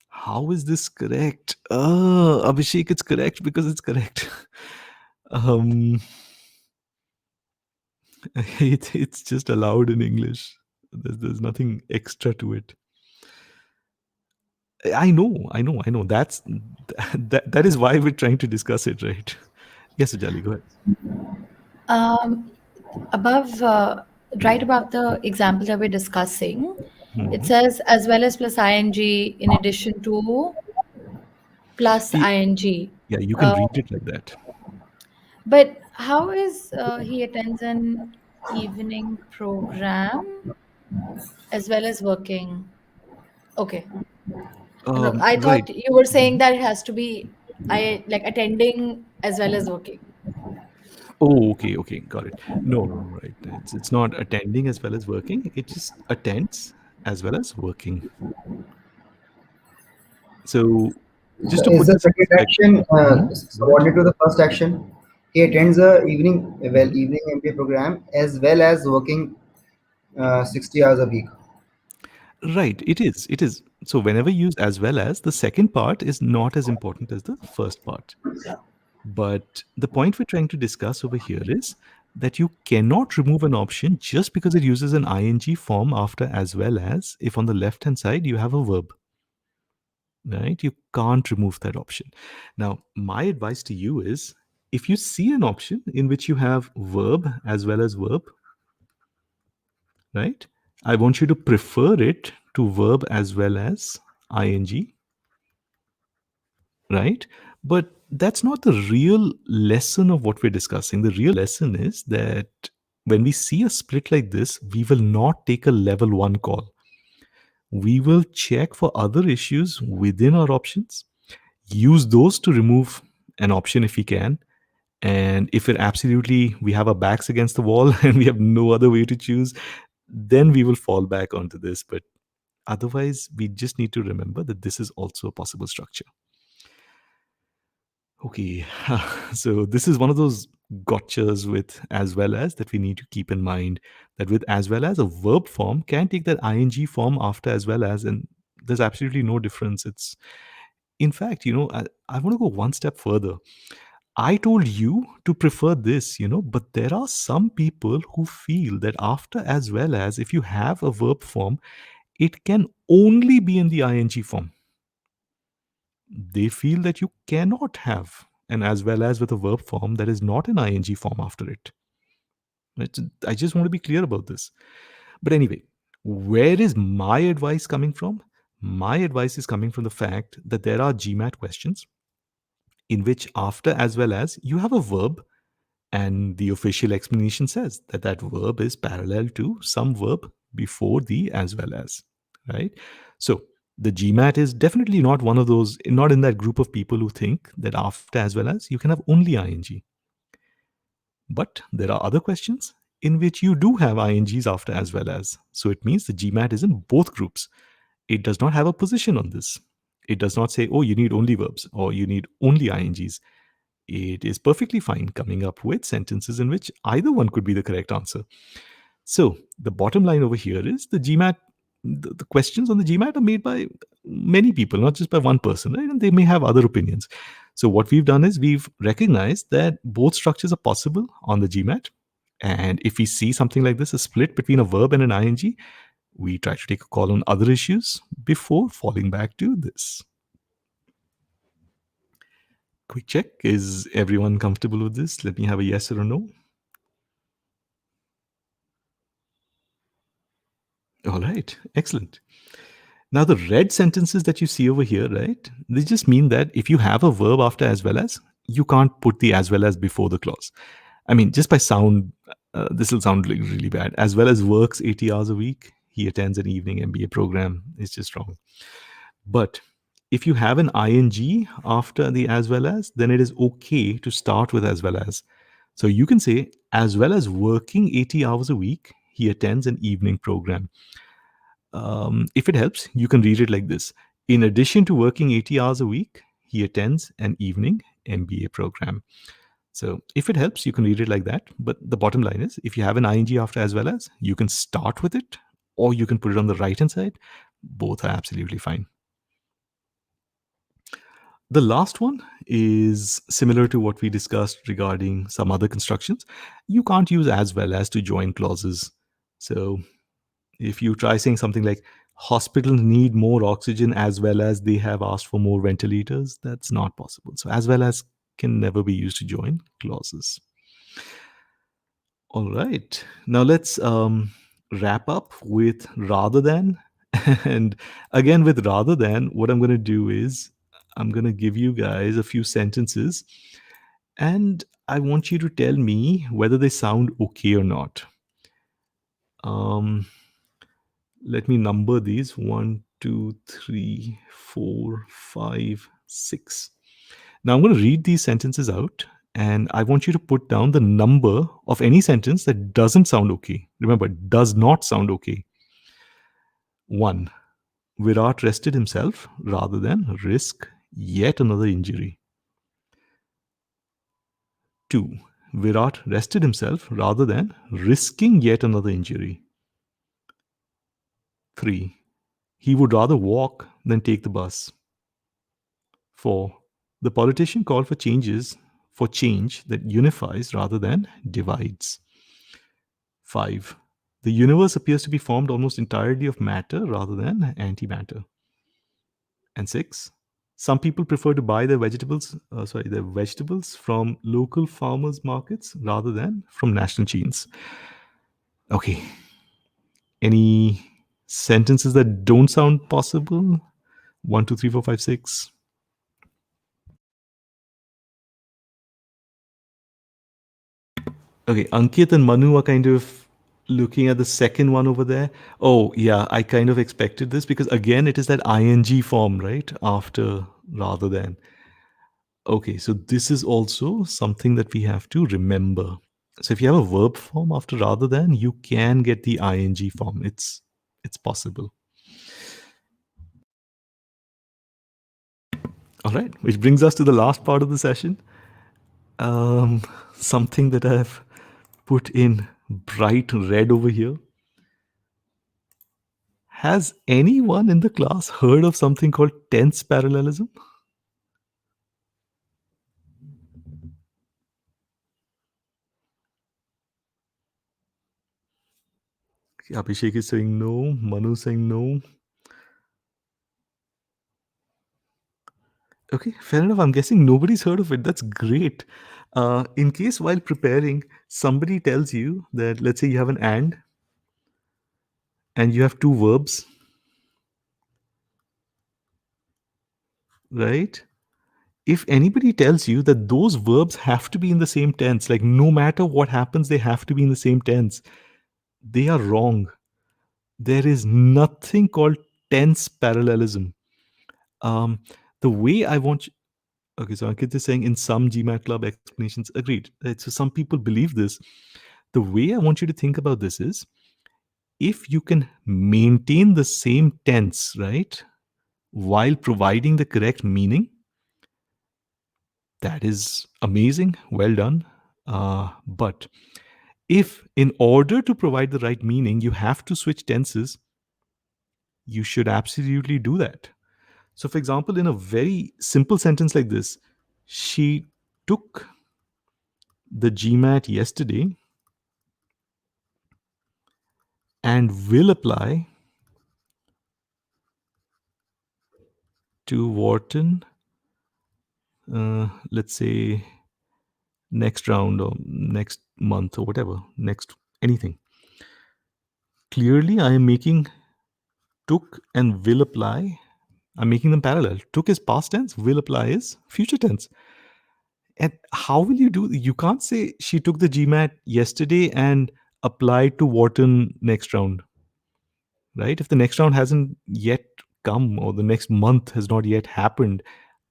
How is this correct? Abhishek, it's correct because it's correct. um, it's just allowed in English. There's nothing extra to it. I know. That is why we're trying to discuss it, right? Yes, Ajali, go ahead. Um, above, right above the example that we're discussing, it Mhm. says as well as plus ing in addition to plus Y- ing. Yeah, you can Uh, read it like that. but how is he attends an evening program as well as working? Okay. No, I Right. thought you were saying Mhm. that it has to be I like attending as well as working. Oh, okay, got it. No, right. It's not attending as well as working. It just attends as well as working. So, So just to is put the this in second perspective. action Go ahead. subordinate to the first action? He attends a Mhm. evening MBA program as well as working 60 hours a week. Right, it is. It is. So, whenever you use as well as, the second part is not as important as the first part. But the point we're trying to discuss over here is that you cannot remove an option just because it uses an ing form after as well as if on the left hand side you have a verb, right? You can't remove that option. Now, my advice to you is if you see an option in which you have verb as well as verb, right? I want you to prefer it to verb as well as ing, right? But that's not the real lesson of what we're discussing. The real lesson is that when we see a split like this, we will not take a level one call. We will check for other issues within our options, use those to remove an option if we can. And if it absolutely we have our backs against the wall and we have no other way to choose, then we will fall back onto this. But otherwise, we just need to remember that this is also a possible structure. Okay, so this is one of those gotchas with as well as that we need to keep in mind that with as well as a verb form can take that ing form after as well as, and there's absolutely no difference. It's in fact, I want to go one step further. I told you to prefer this, but there are some people who feel that after as well as, if you have a verb form, it can only be in the ing form. They feel that you cannot have an as well as with a verb form that is not an ing form after it. I just want to be clear about this. But anyway, where is my advice coming from? My advice is coming from the fact that there are GMAT questions in which after as well as you have a verb, and the official explanation says that that verb is parallel to some verb before the as well as, right? So the GMAT is definitely not one of those, not in that group of people who think that after as well as you can have only ing. But there are other questions in which you do have ings after as well as. So it means the GMAT is in both groups. It does not have a position on this. It does not say, oh, you need only verbs or you need only ings. It is perfectly fine coming up with sentences in which either one could be the correct answer. So the bottom line over here is the GMAT, the questions on the GMAT are made by many people, not just by one person, right? And they may have other opinions. So what we've done is we've recognized that both structures are possible on the GMAT. And if we see something like this, a split between a verb and an ing, we try to take a call on other issues before falling back to this. Quick check. Is everyone comfortable with this? Let me have a yes or a no. All right, excellent. Now, the red sentences that you see over here, right, they just mean that if you have a verb after as well as, you can't put the as well as before the clause. I mean, just by sound, this will sound like really bad. As well as works 80 hours a week, he attends an evening MBA program. It's just wrong. But if you have an ing after the as well as, then it is okay to start with as well as. So you can say, as well as working 80 hours a week, he attends an evening program. If it helps, you can read it like this. In addition to working 80 hours a week, he attends an evening MBA program. So if it helps, you can read it like that. But the bottom line is, if you have an ing after as well as, you can start with it, or you can put it on the right hand side. Both are absolutely fine. The last one is similar to what we discussed regarding some other constructions. You can't use as well as to join clauses. So if you try saying something like, hospitals need more oxygen as well as they have asked for more ventilators, that's not possible. So as well as can never be used to join clauses. All right. Now let's wrap up with rather than. And again, with rather than, what I'm going to do is I'm going to give you guys a few sentences, and I want you to tell me whether they sound okay or not. Um, let me number these: 1, 2, 3, 4, 5, 6. Now I'm going to read these sentences out, and I want you to put down the number of any sentence that doesn't sound okay. Remember, does not sound okay. 1. Virat rested himself rather than risk yet another injury. 2. Virat rested himself rather than risking yet another injury. 3. He would rather walk than take the bus. 4. The politician called for change that unifies rather than divides. 5. The universe appears to be formed almost entirely of matter rather than antimatter. And 6. Some people prefer to buy their vegetables from local farmers markets rather than from national chains. Okay. Any sentences that don't sound possible? 1, 2, 3, 4, 5, 6. Okay, Ankit and Manu are kind of looking at the second one over there. Oh, yeah, I kind of expected this because again, it is that ing form, right? After rather than. Okay, so this is also something that we have to remember. So if you have a verb form after rather than, you can get the ing form. It's possible. All right, which brings us to the last part of the session. Something that I've put in bright red over here. Has anyone in the class heard of something called tense parallelism? Abhishek is saying no. Manu saying no. Okay, fair enough. I'm guessing nobody's heard of it. That's great. In case while preparing, somebody tells you that, let's say you have an and you have two verbs, right? If anybody tells you that those verbs have to be in the same tense, like no matter what happens, they have to be in the same tense, they are wrong. There is nothing called tense parallelism. The way I want you, okay, so Ankit is saying in some GMAT club explanations, agreed. Right? So some people believe this. The way I want you to think about this is, if you can maintain the same tense, right, while providing the correct meaning, that is amazing. Well done. But if in order to provide the right meaning, you have to switch tenses, you should absolutely do that. So, for example, in a very simple sentence like this, she took the GMAT yesterday and will apply to Wharton, let's say next round or next month or whatever, next anything. Clearly, I am making took and will apply. I'm making them parallel. Took is past tense, will apply is future tense. And how will you do? You can't say she took the GMAT yesterday and applied to Wharton next round, right? If the next round hasn't yet come or the next month has not yet happened,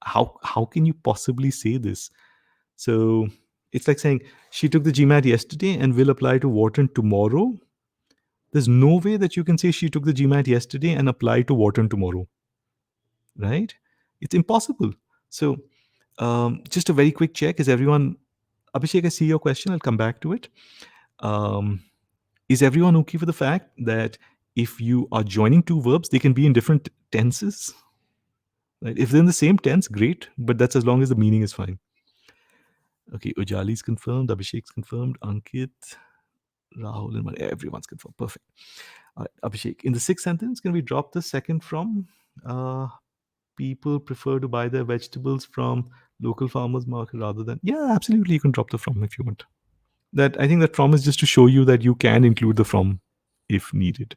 how can you possibly say this? So it's like saying she took the GMAT yesterday and will apply to Wharton tomorrow. There's no way that you can say she took the GMAT yesterday and apply to Wharton tomorrow, right? It's impossible. So just a very quick check: is everyone Abhishek, I see your question. I'll come back to it. Um, is everyone okay with the fact that if you are joining two verbs, they can be in different tenses? Right? If they're in the same tense, great, but that's as long as the meaning is fine. Okay, Ujali's confirmed, Abhishek's confirmed, Ankit, Rahul, and everyone's confirmed. Perfect. All right, Abhishek, in the sixth sentence, can we drop the second from? People prefer to buy their vegetables from local farmers market rather than. Yeah, absolutely, you can drop the from if you want. That I think that from is just to show you that you can include the from if needed.